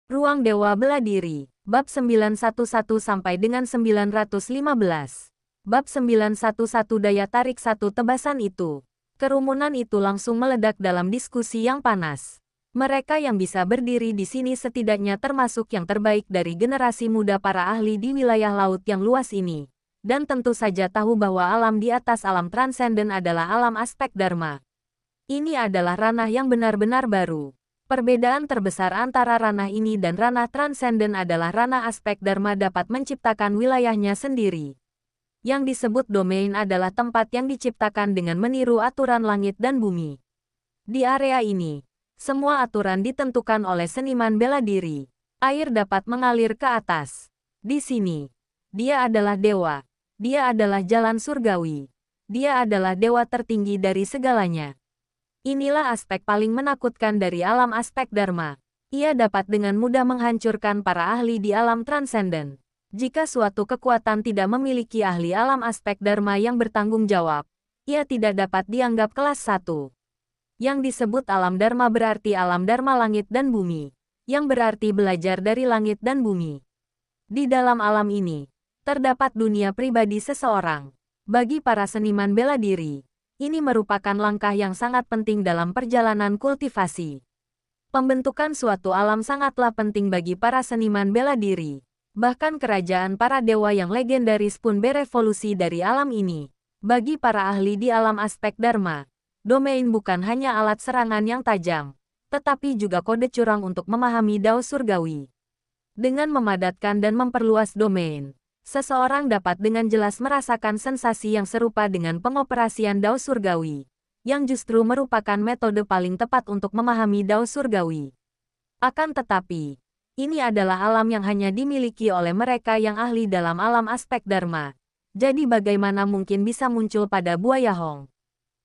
Ruang Dewa Bela Diri, Bab 911 sampai dengan 915. Bab 911 Daya Tarik Satu Tebasan Itu. Kerumunan itu langsung meledak dalam diskusi yang panas. Mereka yang bisa berdiri di sini setidaknya termasuk yang terbaik dari generasi muda para ahli di wilayah laut yang luas ini. Dan tentu saja tahu bahwa alam di atas alam transenden adalah alam aspek Dharma. Ini adalah ranah yang benar-benar baru. Perbedaan terbesar antara ranah ini dan ranah transenden adalah ranah aspek Dharma dapat menciptakan wilayahnya sendiri. Yang disebut domain adalah tempat yang diciptakan dengan meniru aturan langit dan bumi. Di area ini, semua aturan ditentukan oleh seniman bela diri. Air dapat mengalir ke atas. Di sini, dia adalah dewa. Dia adalah jalan surgawi. Dia adalah dewa tertinggi dari segalanya. Inilah aspek paling menakutkan dari alam aspek Dharma. Ia dapat dengan mudah menghancurkan para ahli di alam transenden. Jika suatu kekuatan tidak memiliki ahli alam aspek Dharma yang bertanggung jawab, ia tidak dapat dianggap kelas 1. Yang disebut alam Dharma berarti alam Dharma langit dan bumi, yang berarti belajar dari langit dan bumi. Di dalam alam ini, terdapat dunia pribadi seseorang. Bagi para seniman bela diri, ini merupakan langkah yang sangat penting dalam perjalanan kultivasi. Pembentukan suatu alam sangatlah penting bagi para seniman bela diri. Bahkan kerajaan para dewa yang legendaris pun berevolusi dari alam ini. Bagi para ahli di alam aspek Dharma, domain bukan hanya alat serangan yang tajam, tetapi juga kode curang untuk memahami Dao Surgawi. Dengan memadatkan dan memperluas domain, seseorang dapat dengan jelas merasakan sensasi yang serupa dengan pengoperasian Dao Surgawi, yang justru merupakan metode paling tepat untuk memahami Dao Surgawi. Akan tetapi, ini adalah alam yang hanya dimiliki oleh mereka yang ahli dalam alam aspek Dharma. Jadi bagaimana mungkin bisa muncul pada Buaya Hong?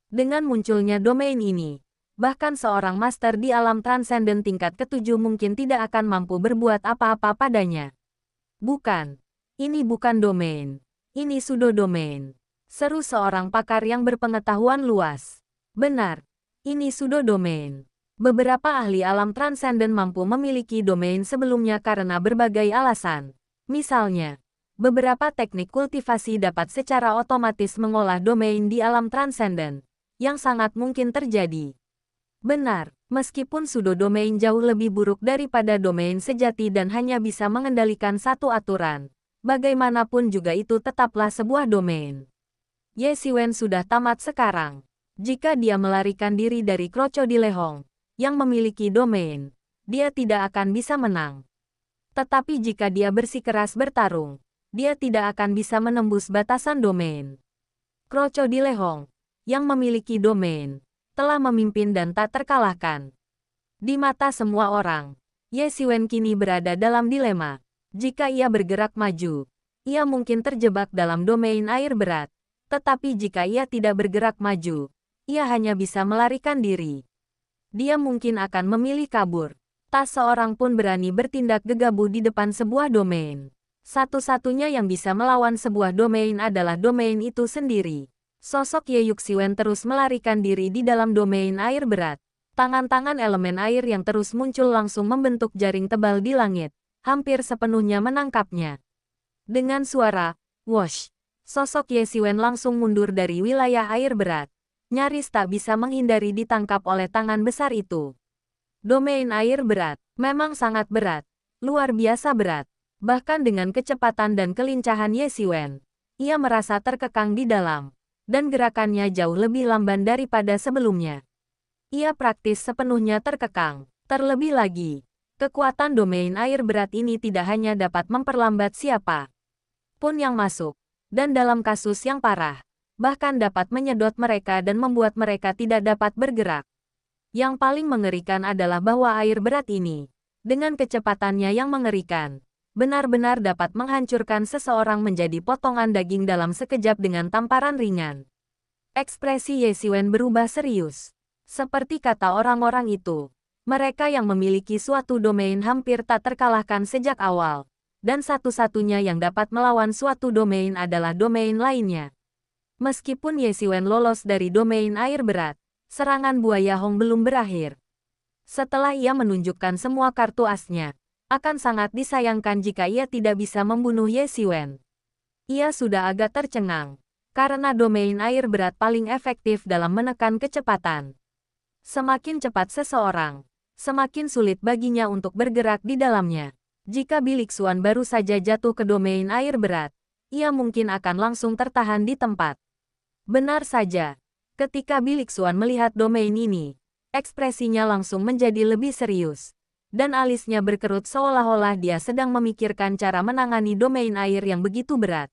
Dengan munculnya domain ini, bahkan seorang master di alam transenden tingkat ke-7 mungkin tidak akan mampu berbuat apa-apa padanya. Bukan. Ini bukan domain. Ini pseudo-domain. Seru seorang pakar yang berpengetahuan luas. Benar. Ini pseudo-domain. Beberapa ahli alam transenden mampu memiliki domain sebelumnya karena berbagai alasan. Misalnya, beberapa teknik kultivasi dapat secara otomatis mengolah domain di alam transenden, yang sangat mungkin terjadi. Benar, meskipun pseudo-domain jauh lebih buruk daripada domain sejati dan hanya bisa mengendalikan satu aturan. Bagaimanapun juga itu tetaplah sebuah domain. Ye Siwen sudah tamat sekarang. Jika dia melarikan diri dari Krokodil Lehong, yang memiliki domain, dia tidak akan bisa menang. Tetapi jika dia bersikeras bertarung, dia tidak akan bisa menembus batasan domain. Krokodil Lehong, yang memiliki domain, telah memimpin dan tak terkalahkan. Di mata semua orang, Ye Siwen kini berada dalam dilema. Jika ia bergerak maju, ia mungkin terjebak dalam domain air berat. Tetapi jika ia tidak bergerak maju, ia hanya bisa melarikan diri. Dia mungkin akan memilih kabur. Tak seorang pun berani bertindak gegabah di depan sebuah domain. Satu-satunya yang bisa melawan sebuah domain adalah domain itu sendiri. Sosok Ye Yuxiwen terus melarikan diri di dalam domain air berat. Tangan-tangan elemen air yang terus muncul langsung membentuk jaring tebal di langit, hampir sepenuhnya menangkapnya. Dengan suara, "Wosh!" sosok Ye Siwen langsung mundur dari wilayah air berat. Nyaris tak bisa menghindari ditangkap oleh tangan besar itu. Domain air berat, memang sangat berat, luar biasa berat. Bahkan dengan kecepatan dan kelincahan Ye Siwen, ia merasa terkekang di dalam, dan gerakannya jauh lebih lamban daripada sebelumnya. Ia praktis sepenuhnya terkekang. Terlebih lagi, kekuatan domain air berat ini tidak hanya dapat memperlambat siapa pun yang masuk, dan dalam kasus yang parah, bahkan dapat menyedot mereka dan membuat mereka tidak dapat bergerak. Yang paling mengerikan adalah bahwa air berat ini, dengan kecepatannya yang mengerikan, benar-benar dapat menghancurkan seseorang menjadi potongan daging dalam sekejap dengan tamparan ringan. Ekspresi Ye Siwen berubah serius. Seperti kata orang-orang itu, mereka yang memiliki suatu domain hampir tak terkalahkan sejak awal, dan satu-satunya yang dapat melawan suatu domain adalah domain lainnya. Meskipun Ye Siwen lolos dari domain air berat, serangan Buaya Hong belum berakhir. Setelah ia menunjukkan semua kartu asnya, Akan sangat disayangkan jika ia tidak bisa membunuh Ye Xiwen. Ia sudah agak tercengang, karena domain air berat paling efektif dalam menekan kecepatan. Semakin cepat seseorang, semakin sulit baginya untuk bergerak di dalamnya. Jika Biliksuan baru saja jatuh ke domain air berat, ia mungkin akan langsung tertahan di tempat. Benar saja, ketika Biliksuan melihat domain ini, ekspresinya langsung menjadi lebih serius. Dan alisnya berkerut seolah-olah dia sedang memikirkan cara menangani domain air yang begitu berat.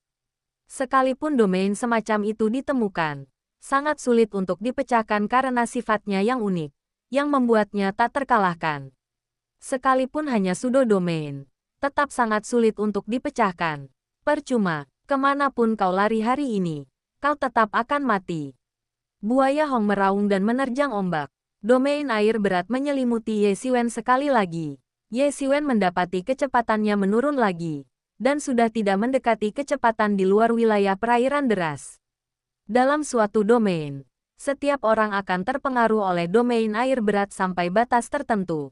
Sekalipun domain semacam itu ditemukan, sangat sulit untuk dipecahkan karena sifatnya yang unik, yang membuatnya tak terkalahkan. Sekalipun hanya pseudo-domain, tetap sangat sulit untuk dipecahkan. Percuma, kemanapun kau lari hari ini, kau tetap akan mati. Buaya Hong meraung dan menerjang ombak. Domain air berat menyelimuti Ye Xiwen sekali lagi. Ye Xiwen mendapati kecepatannya menurun lagi, dan sudah tidak mendekati kecepatan di luar wilayah perairan deras. Dalam suatu domain, setiap orang akan terpengaruh oleh domain air berat sampai batas tertentu.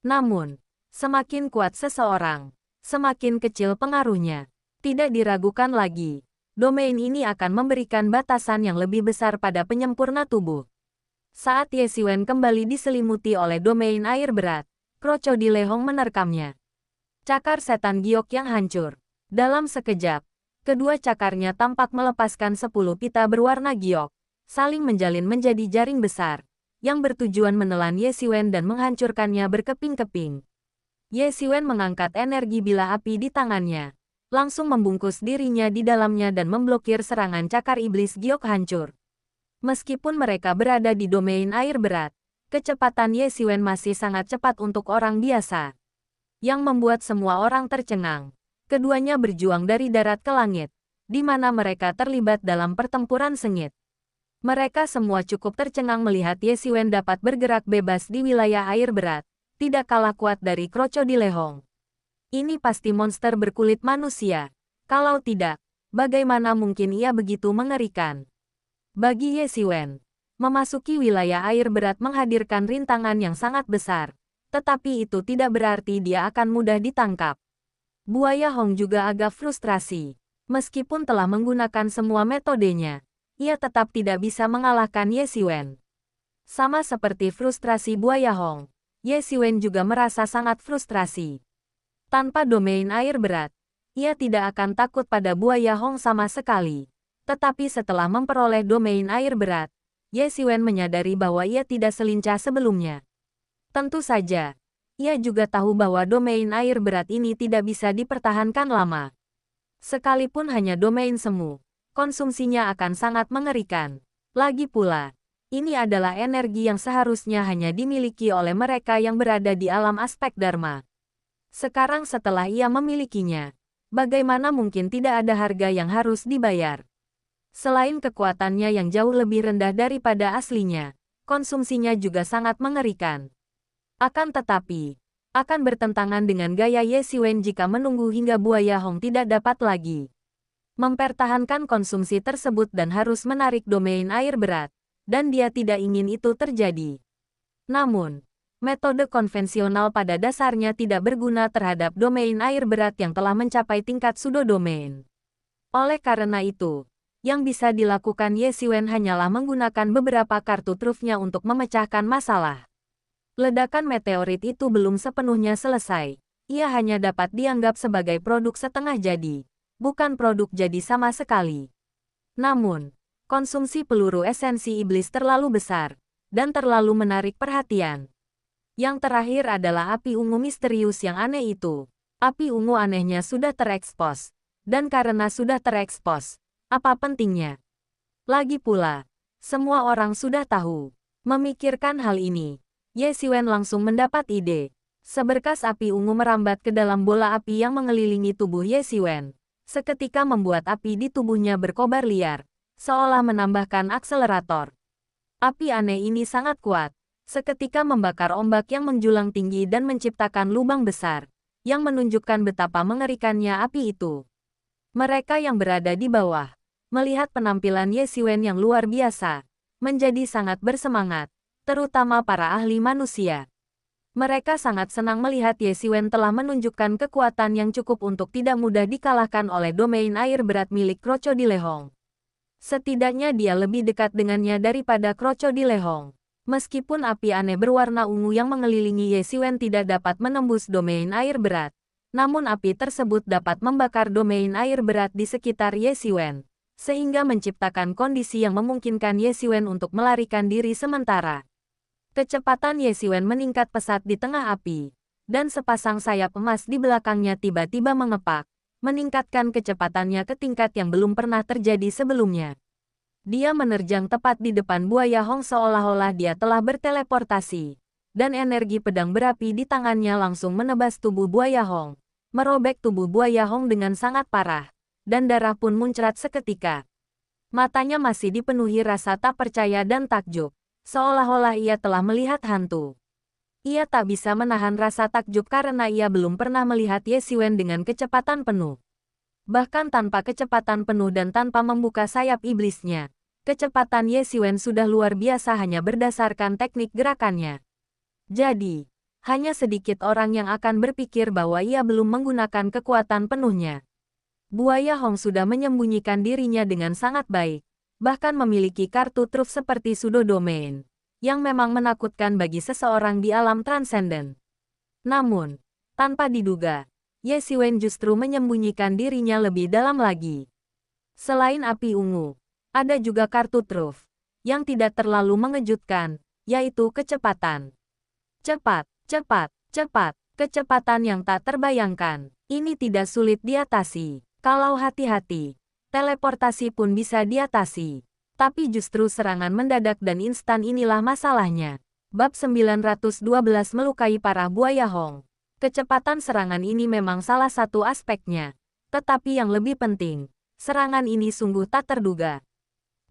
Namun, semakin kuat seseorang, semakin kecil pengaruhnya. Tidak diragukan lagi, domain ini akan memberikan batasan yang lebih besar pada penyempurna tubuh. Saat Ye Xiwen kembali diselimuti oleh domain air berat, Krokodil Hong menerkamnya. Cakar setan giok yang hancur. Dalam sekejap, kedua cakarnya tampak melepaskan 10 pita berwarna giok, saling menjalin menjadi jaring besar, yang bertujuan menelan Ye Xiwen dan menghancurkannya berkeping-keping. Ye Xiwen mengangkat energi bilah api di tangannya, langsung membungkus dirinya di dalamnya dan memblokir serangan cakar iblis giok hancur. Meskipun mereka berada di domain air berat, kecepatan Ye Xiwen masih sangat cepat untuk orang biasa. Yang membuat semua orang tercengang. Keduanya berjuang dari darat ke langit, di mana mereka terlibat dalam pertempuran sengit. Mereka semua cukup tercengang melihat Ye Xiwen dapat bergerak bebas di wilayah air berat, tidak kalah kuat dari Krokodil Hong. Ini pasti monster berkulit manusia. Kalau tidak, bagaimana mungkin ia begitu mengerikan? Bagi Ye Xiwen, memasuki wilayah air berat menghadirkan rintangan yang sangat besar, tetapi itu tidak berarti dia akan mudah ditangkap. Buaya Hong juga agak frustrasi. Meskipun telah menggunakan semua metodenya, ia tetap tidak bisa mengalahkan Ye Xiwen. Sama seperti frustrasi Buaya Hong, Ye Xiwen juga merasa sangat frustrasi. Tanpa domain air berat, ia tidak akan takut pada Buaya Hong sama sekali. Tetapi setelah memperoleh domain air berat, Ye Xiwen menyadari bahwa ia tidak selincah sebelumnya. Tentu saja, ia juga tahu bahwa domain air berat ini tidak bisa dipertahankan lama. Sekalipun hanya domain semu, konsumsinya akan sangat mengerikan. Lagi pula, ini adalah energi yang seharusnya hanya dimiliki oleh mereka yang berada di alam aspek Dharma. Sekarang setelah ia memilikinya, bagaimana mungkin tidak ada harga yang harus dibayar? Selain kekuatannya yang jauh lebih rendah daripada aslinya, konsumsinya juga sangat mengerikan. Akan tetapi, akan bertentangan dengan gaya Ye Xiwen jika menunggu hingga Buaya Hong tidak dapat lagi mempertahankan konsumsi tersebut dan harus menarik domain air berat, dan dia tidak ingin itu terjadi. Namun, metode konvensional pada dasarnya tidak berguna terhadap domain air berat yang telah mencapai tingkat pseudo-domain. Oleh karena itu, yang bisa dilakukan Ye Xiwen hanyalah menggunakan beberapa kartu trufnya untuk memecahkan masalah. Ledakan meteorit itu belum sepenuhnya selesai. Ia hanya dapat dianggap sebagai produk setengah jadi, bukan produk jadi sama sekali. Namun, konsumsi peluru esensi iblis terlalu besar, dan terlalu menarik perhatian. Yang terakhir adalah api ungu misterius yang aneh itu. Api ungu anehnya sudah terekspos, dan karena sudah terekspos, apa pentingnya? Lagi pula, semua orang sudah tahu. Memikirkan hal ini, Ye Xiwen langsung mendapat ide. Seberkas api ungu merambat ke dalam bola api yang mengelilingi tubuh Ye Xiwen. Seketika membuat api di tubuhnya berkobar liar, seolah menambahkan akselerator. Api aneh ini sangat kuat. Seketika membakar ombak yang menjulang tinggi dan menciptakan lubang besar, yang menunjukkan betapa mengerikannya api itu. Mereka yang berada di bawah, melihat penampilan Ye Xiwen yang luar biasa, menjadi sangat bersemangat, terutama para ahli manusia. Mereka sangat senang melihat Ye Xiwen telah menunjukkan kekuatan yang cukup untuk tidak mudah dikalahkan oleh domain air berat milik Crocodile. Setidaknya dia lebih dekat dengannya daripada Crocodile. Meskipun api aneh berwarna ungu yang mengelilingi Ye Xiwen tidak dapat menembus domain air berat, namun api tersebut dapat membakar domain air berat di sekitar Ye Xiwen, sehingga menciptakan kondisi yang memungkinkan Ye Xiwen untuk melarikan diri sementara. Kecepatan Ye Xiwen meningkat pesat di tengah api, dan sepasang sayap emas di belakangnya tiba-tiba mengepak, meningkatkan kecepatannya ke tingkat yang belum pernah terjadi sebelumnya. Dia menerjang tepat di depan buaya Hong seolah-olah dia telah berteleportasi, dan energi pedang berapi di tangannya langsung menebas tubuh buaya Hong, merobek tubuh buaya Hong dengan sangat parah, dan darah pun muncrat seketika. Matanya masih dipenuhi rasa tak percaya dan takjub, seolah-olah ia telah melihat hantu. Ia tak bisa menahan rasa takjub karena ia belum pernah melihat Ye Xiwen dengan kecepatan penuh. Bahkan tanpa kecepatan penuh dan tanpa membuka sayap iblisnya, kecepatan Ye Xiwen sudah luar biasa hanya berdasarkan teknik gerakannya. Jadi, hanya sedikit orang yang akan berpikir bahwa ia belum menggunakan kekuatan penuhnya. Buaya Hong sudah menyembunyikan dirinya dengan sangat baik, bahkan memiliki kartu truf seperti Pseudo Domain, yang memang menakutkan bagi seseorang di alam transenden. Namun, tanpa diduga, Ye Xiwen justru menyembunyikan dirinya lebih dalam lagi. Selain api ungu, ada juga kartu truf, yang tidak terlalu mengejutkan, yaitu kecepatan. Cepat, cepat, cepat, kecepatan yang tak terbayangkan. Ini tidak sulit diatasi. Kalau hati-hati, teleportasi pun bisa diatasi. Tapi justru serangan mendadak dan instan inilah masalahnya. Bab 912 melukai parah buaya Hong. Kecepatan serangan ini memang salah satu aspeknya. Tetapi yang lebih penting, serangan ini sungguh tak terduga.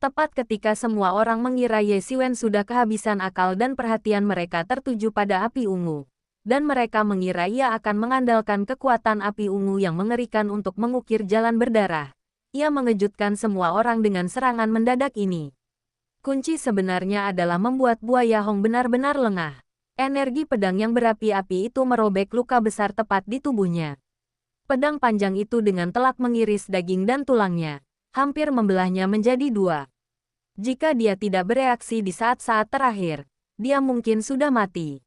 Tepat ketika semua orang mengira Ye Xiwen sudah kehabisan akal dan perhatian mereka tertuju pada api ungu, dan mereka mengira ia akan mengandalkan kekuatan api ungu yang mengerikan untuk mengukir jalan berdarah. Ia mengejutkan semua orang dengan serangan mendadak ini. Kunci sebenarnya adalah membuat buaya Hong benar-benar lengah. Energi pedang yang berapi-api itu merobek luka besar tepat di tubuhnya. Pedang panjang itu dengan telak mengiris daging dan tulangnya, hampir membelahnya menjadi dua. Jika dia tidak bereaksi di saat-saat terakhir, dia mungkin sudah mati.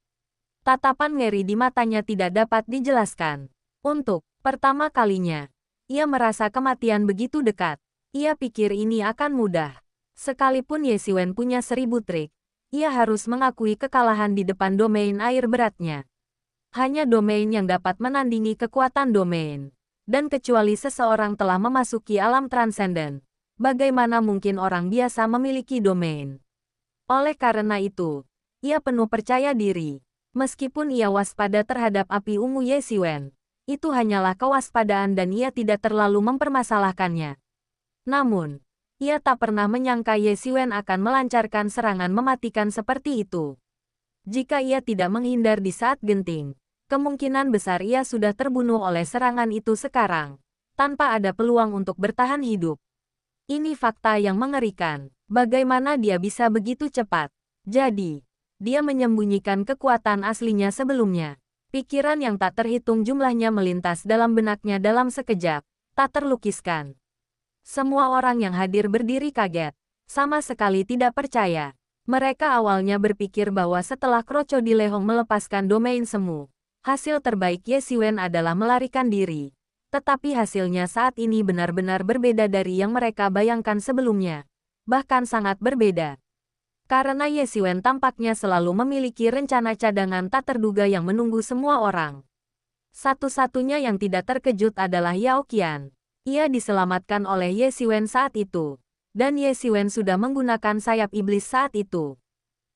Tatapan ngeri di matanya tidak dapat dijelaskan. Untuk pertama kalinya, ia merasa kematian begitu dekat. Ia pikir ini akan mudah. Sekalipun Ye Xiwen punya 1000 trik, ia harus mengakui kekalahan di depan domain air beratnya. Hanya domain yang dapat menandingi kekuatan domain. Dan kecuali seseorang telah memasuki alam transenden, bagaimana mungkin orang biasa memiliki domain? Oleh karena itu, ia penuh percaya diri. Meskipun ia waspada terhadap api ungu Ye Xiwen, itu hanyalah kewaspadaan dan ia tidak terlalu mempermasalahkannya. Namun, ia tak pernah menyangka Ye Xiwen akan melancarkan serangan mematikan seperti itu. Jika ia tidak menghindar di saat genting, kemungkinan besar ia sudah terbunuh oleh serangan itu sekarang, tanpa ada peluang untuk bertahan hidup. Ini fakta yang mengerikan. Bagaimana dia bisa begitu cepat? Jadi, dia menyembunyikan kekuatan aslinya sebelumnya. Pikiran yang tak terhitung jumlahnya melintas dalam benaknya dalam sekejap, tak terlukiskan. Semua orang yang hadir berdiri kaget, sama sekali tidak percaya. Mereka awalnya berpikir bahwa setelah Crocodile melepaskan domain semu, hasil terbaik Ye Xiwen adalah melarikan diri. Tetapi hasilnya saat ini benar-benar berbeda dari yang mereka bayangkan sebelumnya. Bahkan sangat berbeda. Karena Ye Xiwen tampaknya selalu memiliki rencana cadangan tak terduga yang menunggu semua orang. Satu-satunya yang tidak terkejut adalah Yao Qian. Ia diselamatkan oleh Ye Xiwen saat itu. Dan Ye Xiwen sudah menggunakan sayap iblis saat itu.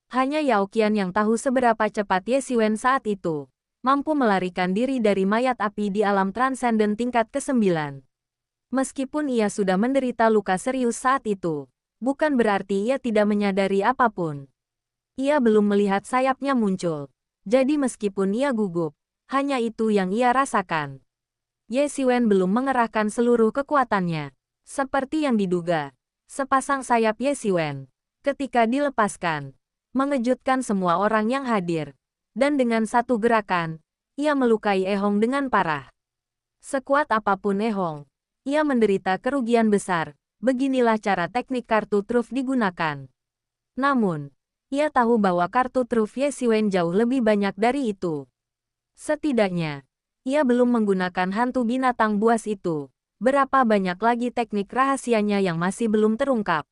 Hanya Yao Qian yang tahu seberapa cepat Ye Xiwen saat itu mampu melarikan diri dari mayat api di alam transenden tingkat ke-9. Meskipun ia sudah menderita luka serius saat itu, bukan berarti ia tidak menyadari apapun. Ia belum melihat sayapnya muncul. Jadi meskipun ia gugup, hanya itu yang ia rasakan. Ye Xiwen belum mengerahkan seluruh kekuatannya. Seperti yang diduga, sepasang sayap Ye Xiwen, ketika dilepaskan, mengejutkan semua orang yang hadir. Dan dengan satu gerakan, ia melukai Ehong dengan parah. Sekuat apapun Ehong, ia menderita kerugian besar. Beginilah cara teknik kartu truf digunakan. Namun, ia tahu bahwa kartu truf Ye Xiwen jauh lebih banyak dari itu. Setidaknya, ia belum menggunakan hantu binatang buas itu. Berapa banyak lagi teknik rahasianya yang masih belum terungkap.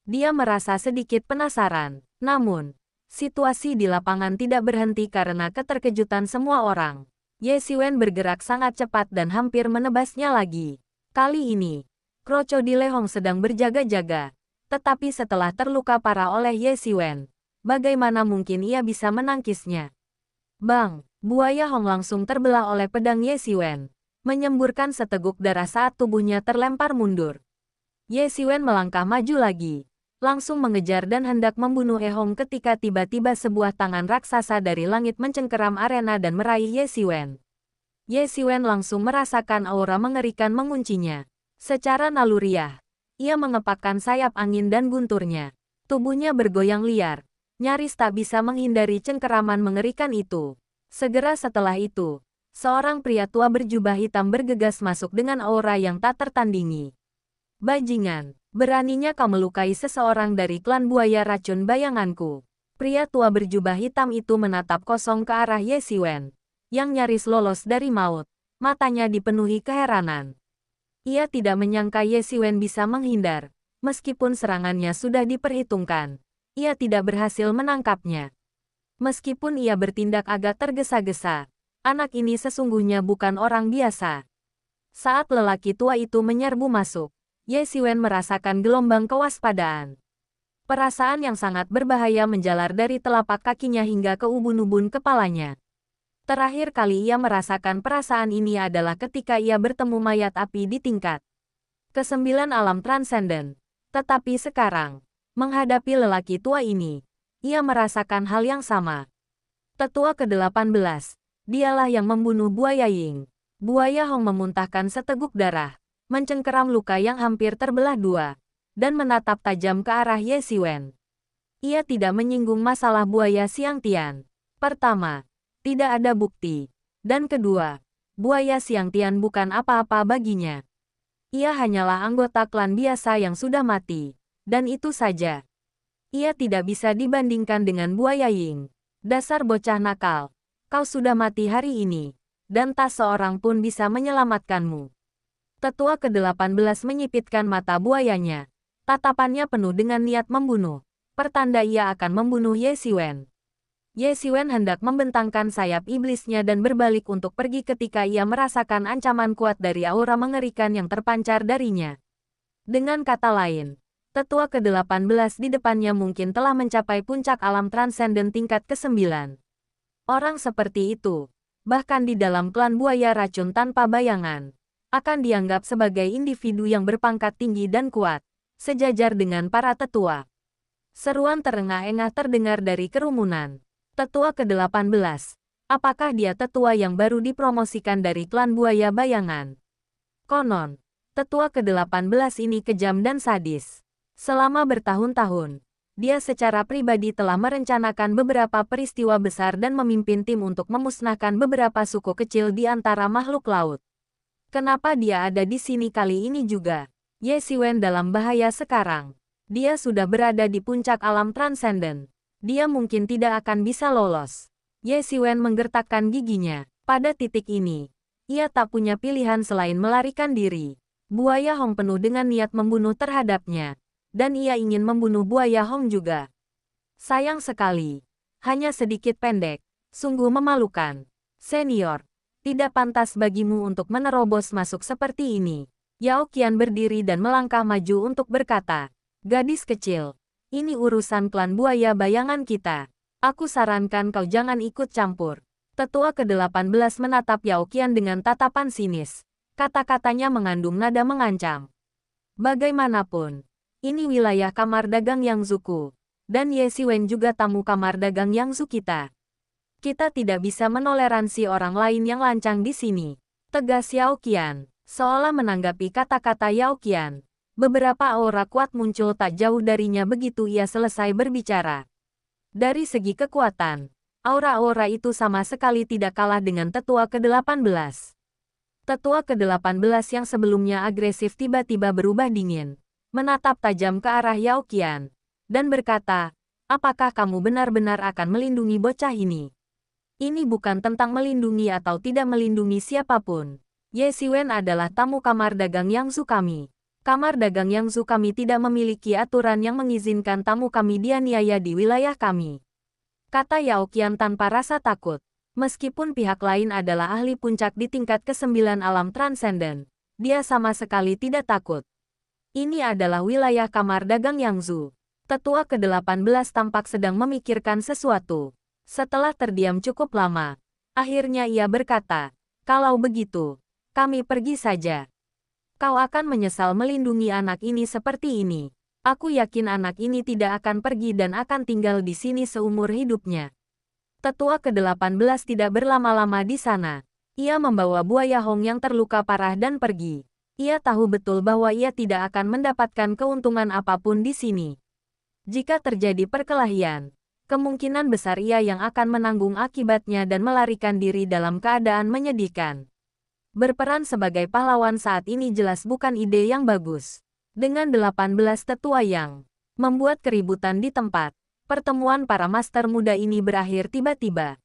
Dia merasa sedikit penasaran. Namun, situasi di lapangan tidak berhenti karena keterkejutan semua orang. Ye Xiwen bergerak sangat cepat dan hampir menebasnya lagi. Kali ini, Krokodil Hong sedang berjaga-jaga. Tetapi setelah terluka parah oleh Ye Xiwen, bagaimana mungkin ia bisa menangkisnya? Bang! Buaya Hong langsung terbelah oleh pedang Ye Xiwen, menyemburkan seteguk darah saat tubuhnya terlempar mundur. Ye Xiwen melangkah maju lagi, langsung mengejar dan hendak membunuh Ehong ketika tiba-tiba sebuah tangan raksasa dari langit mencengkeram arena dan meraih Ye Xiwen. Ye Xiwen langsung merasakan aura mengerikan menguncinya. Secara naluriah, ia mengepakkan sayap angin dan gunturnya. Tubuhnya bergoyang liar, nyaris tak bisa menghindari cengkeraman mengerikan itu. Segera setelah itu, seorang pria tua berjubah hitam bergegas masuk dengan aura yang tak tertandingi. Bajingan, beraninya kau melukai seseorang dari klan buaya racun bayanganku. Pria tua berjubah hitam itu menatap kosong ke arah Ye Xiwen, yang nyaris lolos dari maut. Matanya dipenuhi keheranan. Ia tidak menyangka Ye Xiwen bisa menghindar, meskipun serangannya sudah diperhitungkan. Ia tidak berhasil menangkapnya. Meskipun ia bertindak agak tergesa-gesa, anak ini sesungguhnya bukan orang biasa. Saat lelaki tua itu menyerbu masuk, Ye Xiwen merasakan gelombang kewaspadaan. Perasaan yang sangat berbahaya menjalar dari telapak kakinya hingga ke ubun-ubun kepalanya. Terakhir kali ia merasakan perasaan ini adalah ketika ia bertemu mayat api di tingkat ke-9 alam transenden. Tetapi sekarang, menghadapi lelaki tua ini, ia merasakan hal yang sama. Tetua ke-18, dialah yang membunuh Buaya Ying. Buaya Hong memuntahkan seteguk darah, mencengkeram luka yang hampir terbelah dua, dan menatap tajam ke arah Ye Xiwen. Ia tidak menyinggung masalah Buaya Xiang Tian. Pertama, tidak ada bukti. Dan kedua, Buaya Xiang Tian bukan apa-apa baginya. Ia hanyalah anggota klan biasa yang sudah mati. Dan itu saja. Ia tidak bisa dibandingkan dengan Buaya Ying. Dasar bocah nakal. Kau sudah mati hari ini. Dan tak seorang pun bisa menyelamatkanmu. Tetua ke-18 menyipitkan mata buayanya. Tatapannya penuh dengan niat membunuh. Pertanda ia akan membunuh Ye Xiwen. Ye Xiwen hendak membentangkan sayap iblisnya dan berbalik untuk pergi ketika ia merasakan ancaman kuat dari aura mengerikan yang terpancar darinya. Dengan kata lain, Tetua ke-18 di depannya mungkin telah mencapai puncak alam transenden tingkat ke-9. Orang seperti itu, bahkan di dalam klan buaya racun tanpa bayangan, akan dianggap sebagai individu yang berpangkat tinggi dan kuat, sejajar dengan para tetua. Seruan terengah-engah terdengar dari kerumunan. Tetua ke-18, apakah dia tetua yang baru dipromosikan dari klan buaya bayangan? Konon, tetua ke-18 ini kejam dan sadis. Selama bertahun-tahun, dia secara pribadi telah merencanakan beberapa peristiwa besar dan memimpin tim untuk memusnahkan beberapa suku kecil di antara makhluk laut. Kenapa dia ada di sini kali ini juga? Ye Xiwen dalam bahaya sekarang. Dia sudah berada di puncak alam transenden. Dia mungkin tidak akan bisa lolos. Ye Xiwen menggertakkan giginya. Pada titik ini, ia tak punya pilihan selain melarikan diri. Buaya Hong penuh dengan niat membunuh terhadapnya. Dan ia ingin membunuh Buaya Hong juga. Sayang sekali. Hanya sedikit pendek. Sungguh memalukan. Senior, tidak pantas bagimu untuk menerobos masuk seperti ini. Yao Qian berdiri dan melangkah maju untuk berkata, gadis kecil, ini urusan klan buaya bayangan kita. Aku sarankan kau jangan ikut campur. Tetua ke-18 menatap Yao Qian dengan tatapan sinis. Kata-katanya mengandung nada mengancam. Bagaimanapun, ini wilayah kamar dagang Yangzuku, dan Ye Xiwen juga tamu kamar dagang Yangzu kita. Kita tidak bisa menoleransi orang lain yang lancang di sini. Tegas Yao Qian, seolah menanggapi kata-kata Yao Qian. Beberapa aura kuat muncul tak jauh darinya begitu ia selesai berbicara. Dari segi kekuatan, Aura-aura itu sama sekali tidak kalah dengan tetua ke-18. Tetua ke-18 yang sebelumnya agresif tiba-tiba berubah dingin, menatap tajam ke arah Yao Qian, dan berkata, apakah kamu benar-benar akan melindungi bocah ini? Ini bukan tentang melindungi atau tidak melindungi siapapun. Ye Xiwen adalah tamu kamar dagang Yangzu kami. Kamar dagang Yangzu kami tidak memiliki aturan yang mengizinkan tamu kami dianiaya di wilayah kami. Kata Yao Qian tanpa rasa takut. Meskipun pihak lain adalah ahli puncak di tingkat ke-9 alam transenden, dia sama sekali tidak takut. Ini adalah wilayah kamar dagang Yangzu. Tetua ke-18 tampak sedang memikirkan sesuatu. Setelah terdiam cukup lama, akhirnya ia berkata, kalau begitu, kami pergi saja. Kau akan menyesal melindungi anak ini seperti ini. Aku yakin anak ini tidak akan pergi dan akan tinggal di sini seumur hidupnya. Tetua ke-18 tidak berlama-lama di sana. Ia membawa buaya Hong yang terluka parah dan pergi. Ia tahu betul bahwa ia tidak akan mendapatkan keuntungan apapun di sini. Jika terjadi perkelahian, kemungkinan besar ia yang akan menanggung akibatnya dan melarikan diri dalam keadaan menyedihkan. Berperan sebagai pahlawan saat ini jelas bukan ide yang bagus. Dengan 18 tetua yang membuat keributan di tempat, pertemuan para master muda ini berakhir tiba-tiba.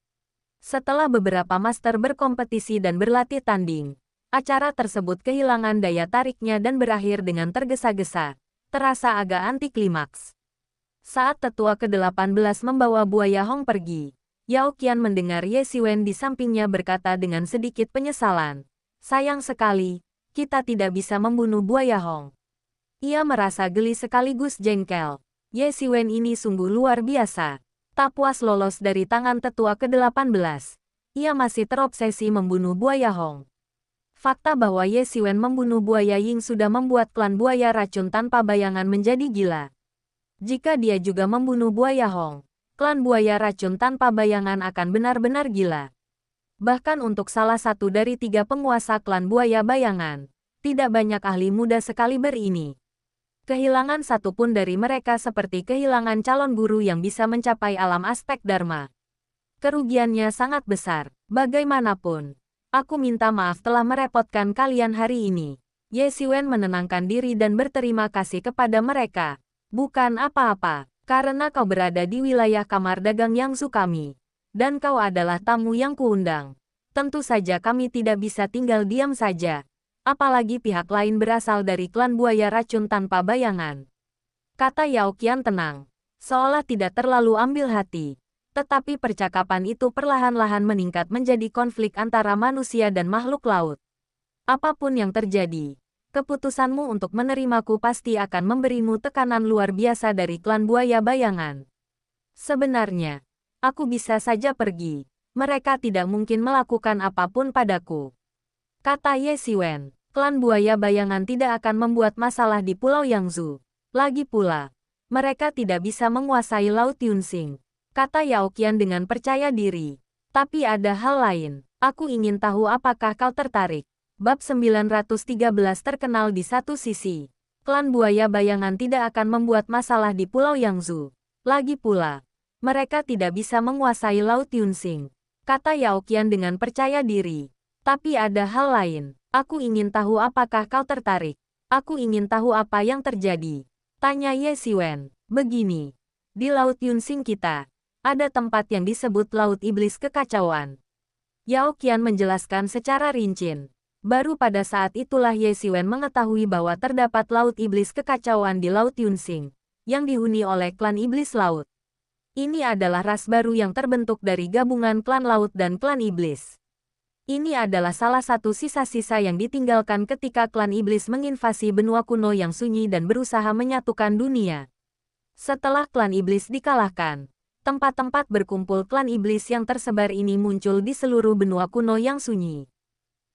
Setelah beberapa master berkompetisi dan berlatih tanding, acara tersebut kehilangan daya tariknya dan berakhir dengan tergesa-gesa, terasa agak anti-klimaks. Saat tetua ke-18 membawa buaya Hong pergi, Yao Qian mendengar Ye Xiwen di sampingnya berkata dengan sedikit penyesalan, sayang sekali, kita tidak bisa membunuh buaya Hong. Ia merasa geli sekaligus jengkel. Ye Xiwen ini sungguh luar biasa. Tak puas lolos dari tangan tetua ke-18, ia masih terobsesi membunuh buaya Hong. Fakta bahwa Ye Xiwen membunuh buaya Ying sudah membuat klan buaya racun tanpa bayangan menjadi gila. Jika dia juga membunuh buaya Hong, klan buaya racun tanpa bayangan akan benar-benar gila. Bahkan untuk salah satu dari 3 penguasa klan buaya bayangan, tidak banyak ahli muda sekaliber ini. Kehilangan satu pun dari mereka seperti kehilangan calon guru yang bisa mencapai alam aspek Dharma. Kerugiannya sangat besar. Bagaimanapun, aku minta maaf telah merepotkan kalian hari ini. Ye Xiwen menenangkan diri dan berterima kasih kepada mereka. Bukan apa-apa, karena kau berada di wilayah kamar dagang Yangzu kami. Dan kau adalah tamu yang kuundang. Tentu saja kami tidak bisa tinggal diam saja. Apalagi pihak lain berasal dari klan buaya racun tanpa bayangan. Kata Yao Qian tenang, seolah tidak terlalu ambil hati. Tetapi percakapan itu perlahan-lahan meningkat menjadi konflik antara manusia dan makhluk laut. Apapun yang terjadi, keputusanmu untuk menerimaku pasti akan memberimu tekanan luar biasa dari klan buaya bayangan. Sebenarnya, aku bisa saja pergi. Mereka tidak mungkin melakukan apapun padaku. Kata Ye Xiwen, klan buaya bayangan tidak akan membuat masalah di Pulau Yangzu. Lagi pula, mereka tidak bisa menguasai Laut Yunsing. Kata Yao Qian dengan percaya diri. Tapi ada hal lain. Aku ingin tahu apakah kau tertarik. Bab 913 terkenal di satu sisi. Klan buaya bayangan tidak akan membuat masalah di Pulau Yangzu. Lagi pula, mereka tidak bisa menguasai Laut Yunsing. Kata Yao Qian dengan percaya diri. Tapi ada hal lain. Aku ingin tahu apakah kau tertarik. Aku ingin tahu apa yang terjadi. Tanya Ye Xiwen. Begini. Di Laut Yunsing kita, ada tempat yang disebut Laut Iblis Kekacauan. Yao Qian menjelaskan secara rinci. Baru pada saat itulah Ye Xiwen mengetahui bahwa terdapat Laut Iblis Kekacauan di Laut Yunsing, yang dihuni oleh klan Iblis Laut. Ini adalah ras baru yang terbentuk dari gabungan klan laut dan klan iblis. Ini adalah salah satu sisa-sisa yang ditinggalkan ketika klan iblis menginvasi benua kuno yang sunyi dan berusaha menyatukan dunia. Setelah klan iblis dikalahkan, tempat-tempat berkumpul klan iblis yang tersebar ini muncul di seluruh benua kuno yang sunyi.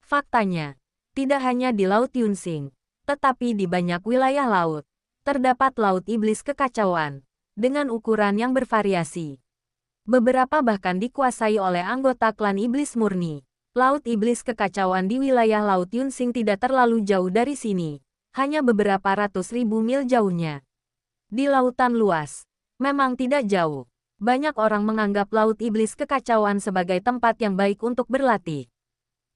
Faktanya, tidak hanya di Laut Yunsing, tetapi di banyak wilayah laut, terdapat Laut Iblis Kekacauan, dengan ukuran yang bervariasi. Beberapa bahkan dikuasai oleh anggota klan iblis murni. Laut Iblis Kekacauan di wilayah Laut Yunsing tidak terlalu jauh dari sini, hanya beberapa ratus ribu mil jauhnya. Di lautan luas, memang tidak jauh. Banyak orang menganggap Laut Iblis Kekacauan sebagai tempat yang baik untuk berlatih.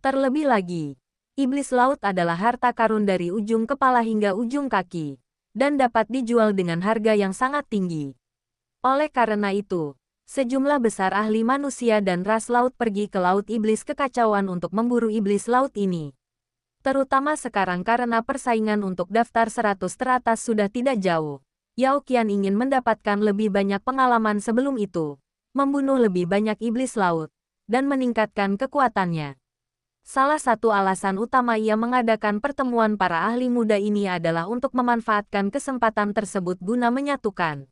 Terlebih lagi, Iblis Laut adalah harta karun dari ujung kepala hingga ujung kaki, dan dapat dijual dengan harga yang sangat tinggi. Oleh karena itu, sejumlah besar ahli manusia dan ras laut pergi ke Laut Iblis Kekacauan untuk memburu iblis laut ini. Terutama sekarang karena persaingan untuk daftar 100 teratas sudah tidak jauh. Yao Qian ingin mendapatkan lebih banyak pengalaman sebelum itu, membunuh lebih banyak iblis laut, dan meningkatkan kekuatannya. Salah satu alasan utama ia mengadakan pertemuan para ahli muda ini adalah untuk memanfaatkan kesempatan tersebut guna menyatukan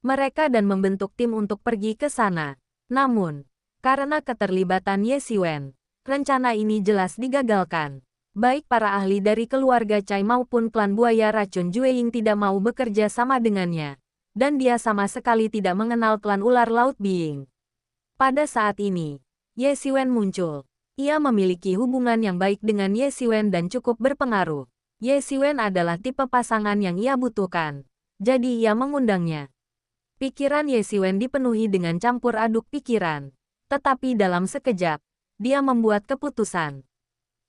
mereka dan membentuk tim untuk pergi ke sana. Namun, karena keterlibatan Ye Xiwen, rencana ini jelas digagalkan. Baik para ahli dari keluarga Cai maupun klan buaya racun Jueying tidak mau bekerja sama dengannya, dan dia sama sekali tidak mengenal klan ular laut Being. Pada saat ini, Ye Xiwen muncul. Ia memiliki hubungan yang baik dengan Ye Xiwen dan cukup berpengaruh. Ye Xiwen adalah tipe pasangan yang ia butuhkan, jadi ia mengundangnya. Pikiran Ye Xiwen dipenuhi dengan campur aduk pikiran, tetapi dalam sekejap, dia membuat keputusan.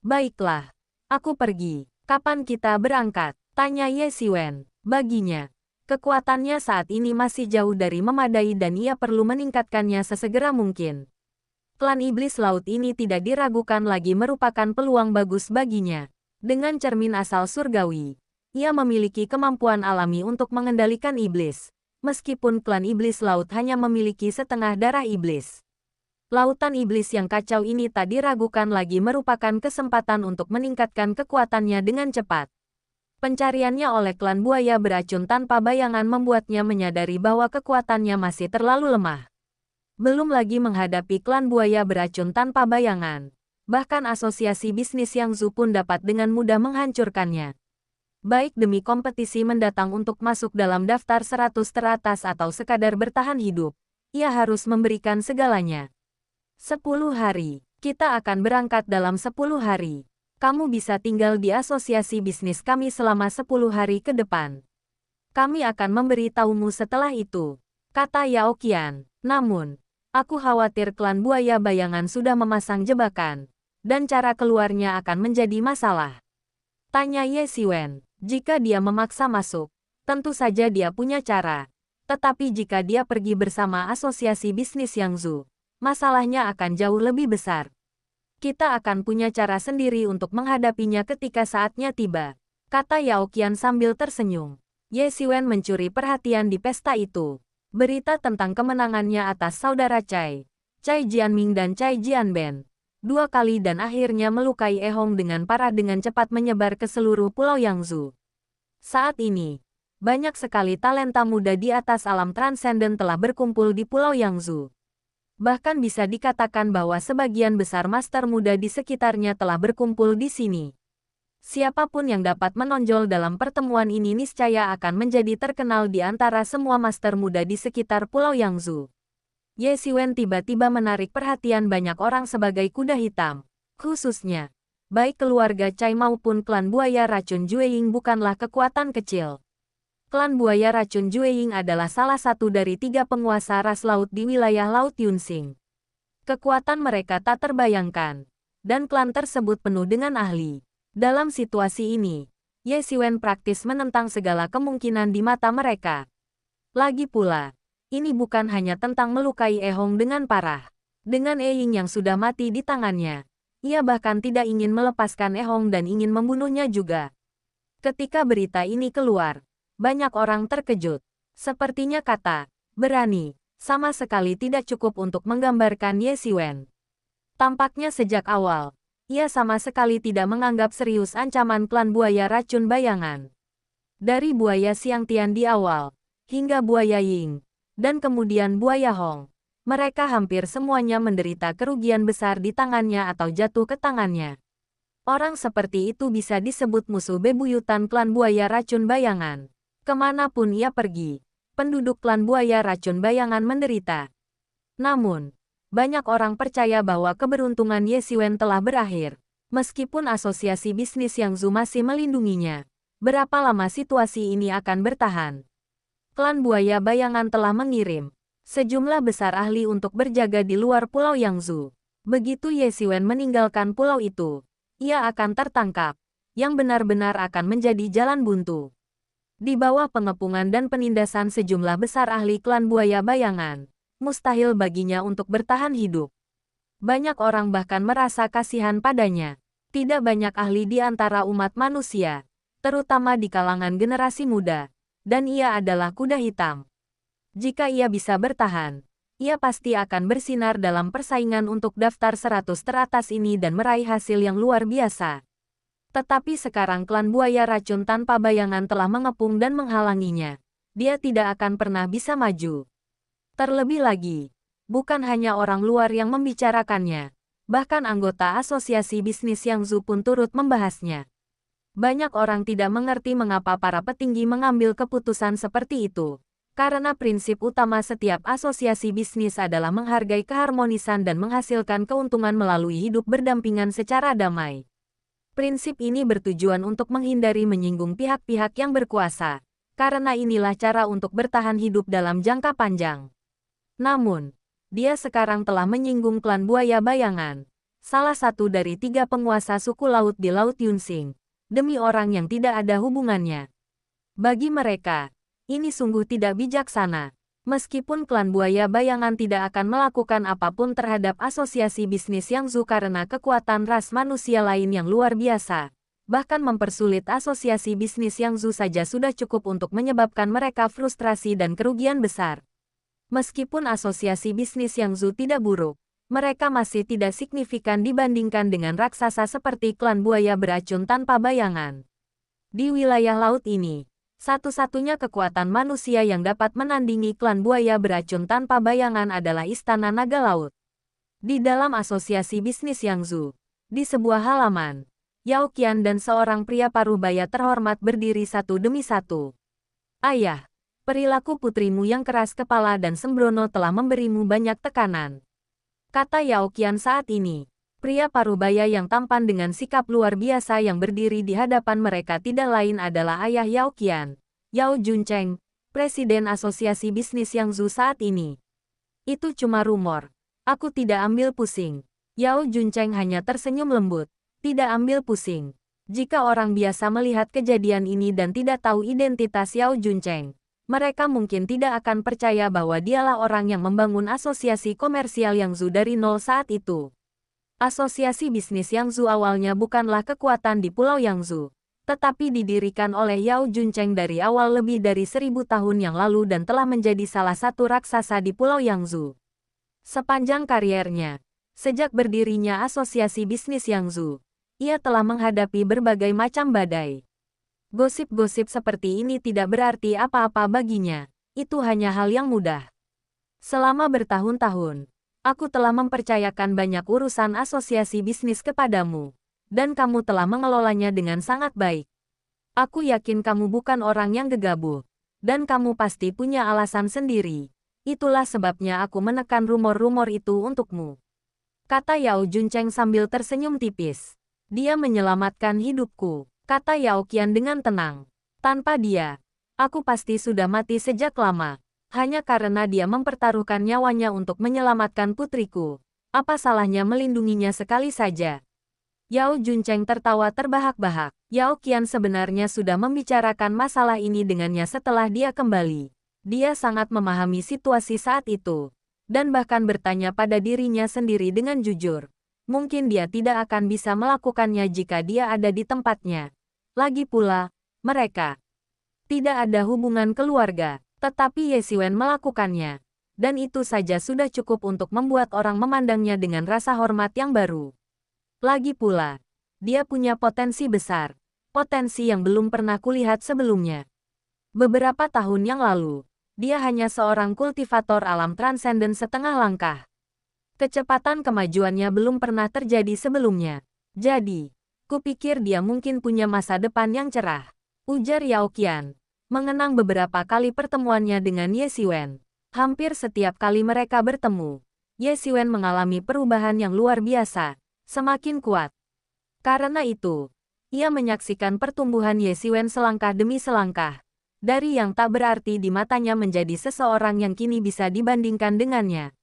Baiklah, aku pergi. Kapan kita berangkat? Tanya Ye Xiwen. Baginya, kekuatannya saat ini masih jauh dari memadai dan ia perlu meningkatkannya sesegera mungkin. Klan Iblis Laut ini tidak diragukan lagi merupakan peluang bagus baginya. Dengan cermin asal surgawi, ia memiliki kemampuan alami untuk mengendalikan iblis. Meskipun klan Iblis Laut hanya memiliki setengah darah iblis. Lautan iblis yang kacau ini tak diragukan lagi merupakan kesempatan untuk meningkatkan kekuatannya dengan cepat. Pencariannya oleh klan buaya beracun tanpa bayangan membuatnya menyadari bahwa kekuatannya masih terlalu lemah. Belum lagi menghadapi klan buaya beracun tanpa bayangan. Bahkan asosiasi bisnis Yangzhou pun dapat dengan mudah menghancurkannya. Baik demi kompetisi mendatang untuk masuk dalam daftar 100 teratas atau sekadar bertahan hidup, ia harus memberikan segalanya. 10 hari. Kita akan berangkat dalam 10 hari. Kamu bisa tinggal di asosiasi bisnis kami selama 10 hari ke depan. Kami akan memberitahumu setelah itu, kata Yao Qian. Namun, aku khawatir klan buaya bayangan sudah memasang jebakan, dan cara keluarnya akan menjadi masalah. Tanya Ye Xiwen. Jika dia memaksa masuk, tentu saja dia punya cara. Tetapi jika dia pergi bersama asosiasi bisnis Yangzhou, masalahnya akan jauh lebih besar. Kita akan punya cara sendiri untuk menghadapinya ketika saatnya tiba, kata Yao Qian sambil tersenyum. Ye Xiwen mencuri perhatian di pesta itu. Berita tentang kemenangannya atas saudara Cai Jianming dan Cai Jianben, 2 kali dan akhirnya melukai Ehong dengan parah dengan cepat menyebar ke seluruh pulau Yangzhou. Saat ini, banyak sekali talenta muda di atas alam transenden telah berkumpul di pulau Yangzhou. Bahkan bisa dikatakan bahwa sebagian besar master muda di sekitarnya telah berkumpul di sini. Siapapun yang dapat menonjol dalam pertemuan ini niscaya akan menjadi terkenal di antara semua master muda di sekitar pulau Yangzhou. Ye Xiwen tiba-tiba menarik perhatian banyak orang sebagai kuda hitam. Khususnya, baik keluarga Cai maupun klan buaya racun Jueying bukanlah kekuatan kecil. Klan buaya racun Jueying adalah salah satu dari 3 penguasa ras laut di wilayah Laut Yunxing. Kekuatan mereka tak terbayangkan, dan klan tersebut penuh dengan ahli. Dalam situasi ini, Ye Xiwen praktis menentang segala kemungkinan di mata mereka. Lagi pula, ini bukan hanya tentang melukai Ehong dengan parah. Dengan Eying yang sudah mati di tangannya, ia bahkan tidak ingin melepaskan Ehong dan ingin membunuhnya juga. Ketika berita ini keluar, banyak orang terkejut. Sepertinya kata berani sama sekali tidak cukup untuk menggambarkan Ye Xiwen. Tampaknya sejak awal, ia sama sekali tidak menganggap serius ancaman klan buaya racun bayangan. Dari buaya Xiangtian di awal, hingga buaya Ying, dan kemudian buaya Hong, mereka hampir semuanya menderita kerugian besar di tangannya atau jatuh ke tangannya. Orang seperti itu bisa disebut musuh bebuyutan klan buaya racun bayangan. Kemanapun ia pergi, penduduk klan buaya racun bayangan menderita. Namun, banyak orang percaya bahwa keberuntungan Ye Xiwen telah berakhir. Meskipun asosiasi bisnis Yangzhou masih melindunginya, berapa lama situasi ini akan bertahan? Klan buaya bayangan telah mengirim Sejumlah besar ahli untuk berjaga di luar Pulau Yangzhou. Begitu Ye Xiwen meninggalkan pulau itu, ia akan tertangkap, yang benar-benar akan menjadi jalan buntu. Di bawah pengepungan dan penindasan sejumlah besar ahli klan buaya bayangan, mustahil baginya untuk bertahan hidup. Banyak orang bahkan merasa kasihan padanya. Tidak banyak ahli di antara umat manusia, terutama di kalangan generasi muda, dan ia adalah kuda hitam. Jika ia bisa bertahan, ia pasti akan bersinar dalam persaingan untuk daftar 100 teratas ini dan meraih hasil yang luar biasa. Tetapi sekarang klan buaya racun tanpa bayangan telah mengepung dan menghalanginya. Dia tidak akan pernah bisa maju. Terlebih lagi, bukan hanya orang luar yang membicarakannya, bahkan anggota asosiasi bisnis Yangzhou pun turut membahasnya. Banyak orang tidak mengerti mengapa para petinggi mengambil keputusan seperti itu. Karena prinsip utama setiap asosiasi bisnis adalah menghargai keharmonisan dan menghasilkan keuntungan melalui hidup berdampingan secara damai. Prinsip ini bertujuan untuk menghindari menyinggung pihak-pihak yang berkuasa, karena inilah cara untuk bertahan hidup dalam jangka panjang. Namun, dia sekarang telah menyinggung klan buaya bayangan, salah satu dari 3 penguasa suku laut di Laut Yunsing, demi orang yang tidak ada hubungannya. Bagi mereka, ini sungguh tidak bijaksana. Meskipun klan buaya bayangan tidak akan melakukan apapun terhadap asosiasi bisnis Yangzhou karena kekuatan ras manusia lain yang luar biasa, bahkan mempersulit asosiasi bisnis Yangzhou saja sudah cukup untuk menyebabkan mereka frustrasi dan kerugian besar. Meskipun asosiasi bisnis Yangzhou tidak buruk, mereka masih tidak signifikan dibandingkan dengan raksasa seperti klan buaya beracun tanpa bayangan. Di wilayah laut ini, satu-satunya kekuatan manusia yang dapat menandingi klan buaya beracun tanpa bayangan adalah Istana Naga Laut. Di dalam asosiasi bisnis Yangzhou, di sebuah halaman, Yao Qian dan seorang pria parubaya terhormat berdiri satu demi satu. Ayah, perilaku putrimu yang keras kepala dan sembrono telah memberimu banyak tekanan, kata Yao Qian saat ini. Pria parubaya yang tampan dengan sikap luar biasa yang berdiri di hadapan mereka tidak lain adalah ayah Yao Qian, Yao Juncheng, presiden asosiasi bisnis Yangzhou saat ini. Itu cuma rumor. Aku tidak ambil pusing. Yao Juncheng hanya tersenyum lembut. Tidak ambil pusing. Jika orang biasa melihat kejadian ini dan tidak tahu identitas Yao Juncheng, mereka mungkin tidak akan percaya bahwa dialah orang yang membangun asosiasi komersial Yangzhou dari nol saat itu. Asosiasi bisnis Yangzhou awalnya bukanlah kekuatan di Pulau Yangzhou, tetapi didirikan oleh Yao Juncheng dari awal lebih dari 1000 tahun yang lalu dan telah menjadi salah satu raksasa di Pulau Yangzhou. Sepanjang kariernya, sejak berdirinya asosiasi bisnis Yangzhou, ia telah menghadapi berbagai macam badai. Gosip-gosip seperti ini tidak berarti apa-apa baginya, itu hanya hal yang mudah. Selama bertahun-tahun, aku telah mempercayakan banyak urusan asosiasi bisnis kepadamu, dan kamu telah mengelolanya dengan sangat baik. Aku yakin kamu bukan orang yang gegabah, dan kamu pasti punya alasan sendiri. Itulah sebabnya aku menekan rumor-rumor itu untukmu, kata Yao Juncheng sambil tersenyum tipis. Dia menyelamatkan hidupku, kata Yao Qian dengan tenang. Tanpa dia, aku pasti sudah mati sejak lama. Hanya karena dia mempertaruhkan nyawanya untuk menyelamatkan putriku. Apa salahnya melindunginya sekali saja? Yao Juncheng tertawa terbahak-bahak. Yao Qian sebenarnya sudah membicarakan masalah ini dengannya setelah dia kembali. Dia sangat memahami situasi saat itu, dan bahkan bertanya pada dirinya sendiri dengan jujur. Mungkin dia tidak akan bisa melakukannya jika dia ada di tempatnya. Lagi pula, mereka tidak ada hubungan keluarga. Tetapi Ye Xiwen melakukannya, dan itu saja sudah cukup untuk membuat orang memandangnya dengan rasa hormat yang baru. Lagi pula, dia punya potensi besar, potensi yang belum pernah kulihat sebelumnya. Beberapa tahun yang lalu, dia hanya seorang kultivator alam transenden setengah langkah. Kecepatan kemajuannya belum pernah terjadi sebelumnya. Jadi, kupikir dia mungkin punya masa depan yang cerah, ujar Yao Qian. Mengenang beberapa kali pertemuannya dengan Ye Xiwen. Hampir setiap kali mereka bertemu, Ye Xiwen mengalami perubahan yang luar biasa, semakin kuat. Karena itu, ia menyaksikan pertumbuhan Ye Xiwen selangkah demi selangkah. Dari yang tak berarti di matanya menjadi seseorang yang kini bisa dibandingkan dengannya.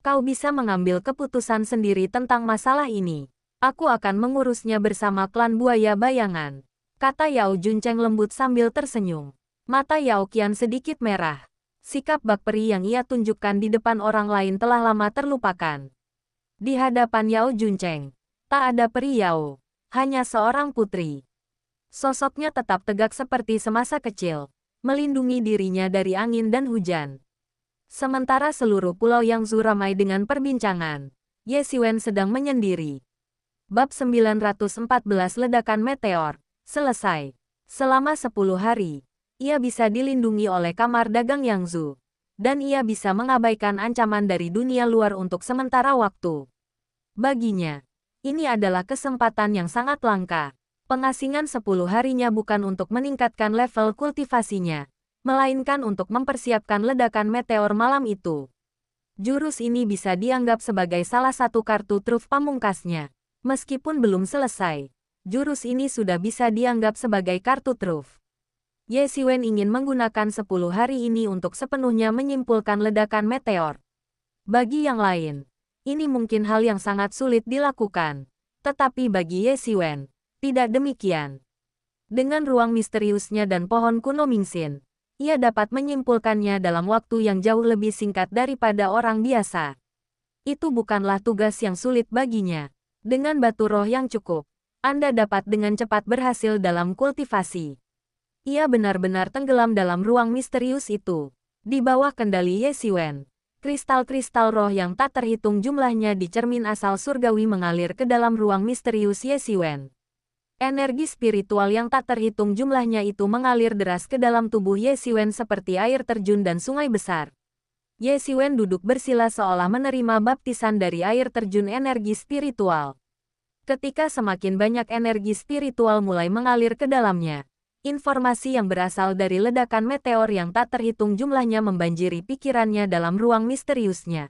Kau bisa mengambil keputusan sendiri tentang masalah ini. Aku akan mengurusnya bersama klan buaya bayangan, kata Yao Juncheng lembut sambil tersenyum. Mata Yao Qian sedikit merah. Sikap bak peri yang ia tunjukkan di depan orang lain telah lama terlupakan. Di hadapan Yao Juncheng, tak ada peri Yao, hanya seorang putri. Sosoknya tetap tegak seperti semasa kecil, melindungi dirinya dari angin dan hujan. Sementara seluruh pulau Yangzhou ramai dengan perbincangan, Ye Xiwen sedang menyendiri. Bab 914 Ledakan Meteor, selesai. Selama 10 hari, ia bisa dilindungi oleh kamar dagang Yangzhou, dan ia bisa mengabaikan ancaman dari dunia luar untuk sementara waktu. Baginya, ini adalah kesempatan yang sangat langka. Pengasingan 10 harinya bukan untuk meningkatkan level kultivasinya, melainkan untuk mempersiapkan ledakan meteor malam itu. Jurus ini bisa dianggap sebagai salah satu kartu truf pamungkasnya. Meskipun belum selesai, jurus ini sudah bisa dianggap sebagai kartu truf. Ye Xiwen ingin menggunakan 10 hari ini untuk sepenuhnya menyimpulkan ledakan meteor. Bagi yang lain, ini mungkin hal yang sangat sulit dilakukan. Tetapi bagi Ye Xiwen, tidak demikian. Dengan ruang misteriusnya dan pohon kuno Mingxin, ia dapat menyimpulkannya dalam waktu yang jauh lebih singkat daripada orang biasa. Itu bukanlah tugas yang sulit baginya. Dengan batu roh yang cukup, Anda dapat dengan cepat berhasil dalam kultivasi. Ia benar-benar tenggelam dalam ruang misterius itu. Di bawah kendali Ye Xiwen, kristal-kristal roh yang tak terhitung jumlahnya di cermin asal surgawi mengalir ke dalam ruang misterius Ye Xiwen. Energi spiritual yang tak terhitung jumlahnya itu mengalir deras ke dalam tubuh Ye Xiwen seperti air terjun dan sungai besar. Ye Xiwen duduk bersila seolah menerima baptisan dari air terjun energi spiritual. Ketika semakin banyak energi spiritual mulai mengalir ke dalamnya, informasi yang berasal dari ledakan meteor yang tak terhitung jumlahnya membanjiri pikirannya dalam ruang misteriusnya.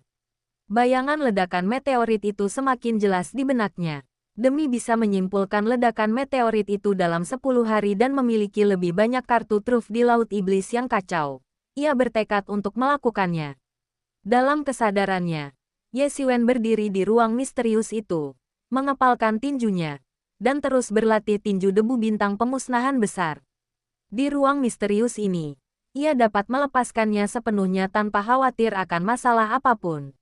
Bayangan ledakan meteorit itu semakin jelas di benaknya. Demi bisa menyimpulkan ledakan meteorit itu dalam 10 hari dan memiliki lebih banyak kartu truf di Laut Iblis yang kacau, ia bertekad untuk melakukannya. Dalam kesadarannya, Ye Xiwen berdiri di ruang misterius itu, mengepalkan tinjunya, dan terus berlatih tinju debu bintang pemusnahan besar. Di ruang misterius ini, ia dapat melepaskannya sepenuhnya tanpa khawatir akan masalah apapun.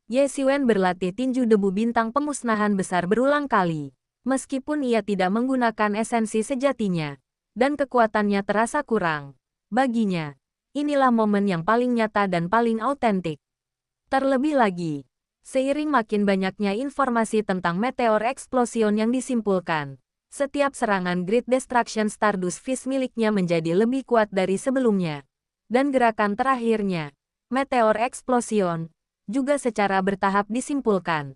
Ye Xiwen berlatih tinju debu bintang pemusnahan besar berulang kali, meskipun ia tidak menggunakan esensi sejatinya, dan kekuatannya terasa kurang. Baginya, inilah momen yang paling nyata dan paling autentik. Terlebih lagi, seiring makin banyaknya informasi tentang meteor explosion yang disimpulkan, setiap serangan Great Destruction Stardust Fist miliknya menjadi lebih kuat dari sebelumnya. Dan gerakan terakhirnya, meteor explosion, juga secara bertahap disimpulkan.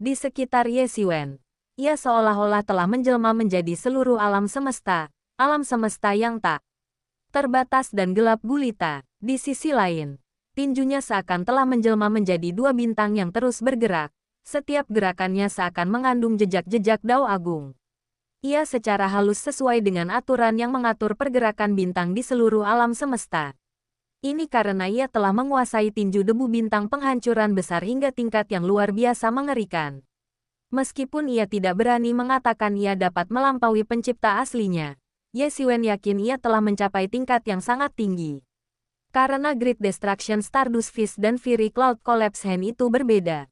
Di sekitar Ye Xiwen, ia seolah-olah telah menjelma menjadi seluruh alam semesta yang tak terbatas dan gelap gulita. Di sisi lain, tinjunya seakan telah menjelma menjadi 2 bintang yang terus bergerak. Setiap gerakannya seakan mengandung jejak-jejak Dao Agung. Ia secara halus sesuai dengan aturan yang mengatur pergerakan bintang di seluruh alam semesta. Ini karena ia telah menguasai tinju debu bintang penghancuran besar hingga tingkat yang luar biasa mengerikan. Meskipun ia tidak berani mengatakan ia dapat melampaui pencipta aslinya, Ye Xiwen yakin ia telah mencapai tingkat yang sangat tinggi. Karena Great Destruction Stardust Fist dan Fury Cloud Collapse Hand itu berbeda.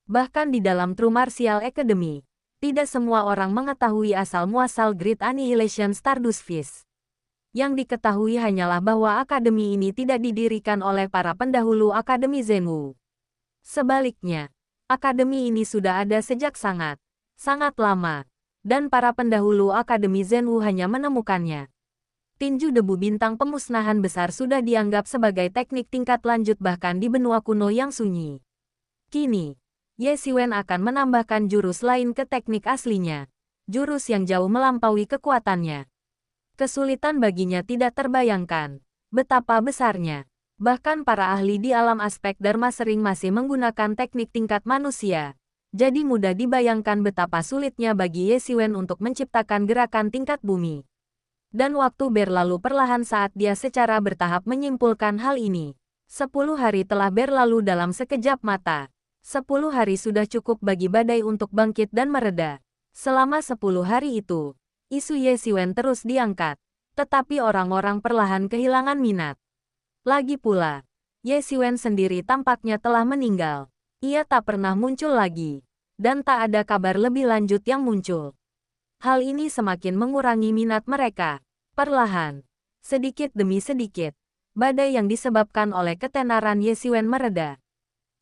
Bahkan di dalam True Martial Academy, tidak semua orang mengetahui asal-muasal Great Annihilation Stardust Fist. Yang diketahui hanyalah bahwa akademi ini tidak didirikan oleh para pendahulu Akademi Zhenwu. Sebaliknya, akademi ini sudah ada sejak sangat lama, dan para pendahulu Akademi Zhenwu hanya menemukannya. Tinju debu bintang pemusnahan besar sudah dianggap sebagai teknik tingkat lanjut bahkan di benua kuno yang sunyi. Kini, Ye Xiwen akan menambahkan jurus lain ke teknik aslinya, jurus yang jauh melampaui kekuatannya. Kesulitan baginya tidak terbayangkan betapa besarnya. Bahkan para ahli di alam aspek Dharma sering masih menggunakan teknik tingkat manusia. Jadi mudah dibayangkan betapa sulitnya bagi Ye Xiwen untuk menciptakan gerakan tingkat bumi. Dan waktu berlalu perlahan saat dia secara bertahap menyimpulkan hal ini. 10 hari telah berlalu dalam sekejap mata. 10 hari sudah cukup bagi badai untuk bangkit dan mereda. Selama 10 hari itu, isu Ye Xiwen terus diangkat. Tetapi orang-orang perlahan kehilangan minat. Lagi pula, Ye Xiwen sendiri tampaknya telah meninggal. Ia tak pernah muncul lagi. Dan tak ada kabar lebih lanjut yang muncul. Hal ini semakin mengurangi minat mereka. Perlahan, sedikit demi sedikit, badai yang disebabkan oleh ketenaran Ye Xiwen mereda.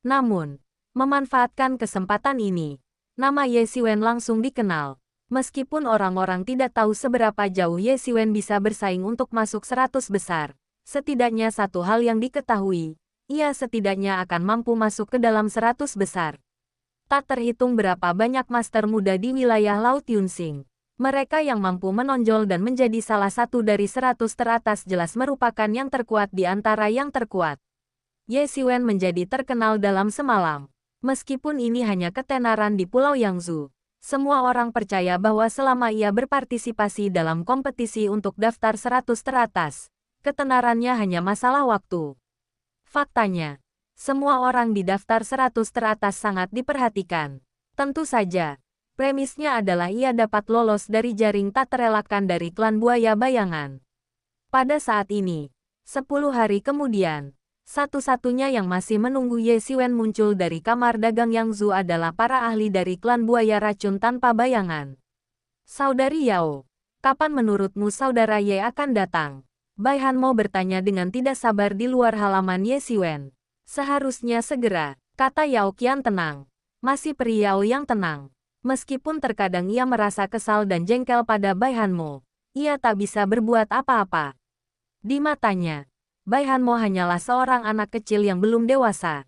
Namun, memanfaatkan kesempatan ini, nama Ye Xiwen langsung dikenal. Meskipun orang-orang tidak tahu seberapa jauh Ye Xiwen bisa bersaing untuk masuk 100 besar, setidaknya satu hal yang diketahui, ia setidaknya akan mampu masuk ke dalam 100 besar. Tak terhitung berapa banyak master muda di wilayah Laut Yunsing. Mereka yang mampu menonjol dan menjadi salah satu dari 100 teratas jelas merupakan yang terkuat di antara yang terkuat. Ye Xiwen menjadi terkenal dalam semalam. Meskipun ini hanya ketenaran di Pulau Yangzhou, semua orang percaya bahwa selama ia berpartisipasi dalam kompetisi untuk daftar 100 teratas, ketenarannya hanya masalah waktu. Faktanya, semua orang di daftar 100 teratas sangat diperhatikan. Tentu saja, premisnya adalah ia dapat lolos dari jaring tak terelakkan dari klan buaya bayangan. Pada saat ini, 10 hari kemudian, satu-satunya yang masih menunggu Ye Xiwen muncul dari kamar dagang Yangzhou adalah para ahli dari klan buaya racun tanpa bayangan. Saudari Yao, kapan menurutmu saudara Ye akan datang? Bai Hanmo bertanya dengan tidak sabar di luar halaman Ye Xiwen. Seharusnya segera, kata Yao Qian tenang. Masih peri Yao yang tenang. Meskipun terkadang ia merasa kesal dan jengkel pada Bai Hanmo, ia tak bisa berbuat apa-apa. Di matanya, Bai Hanmo hanyalah seorang anak kecil yang belum dewasa.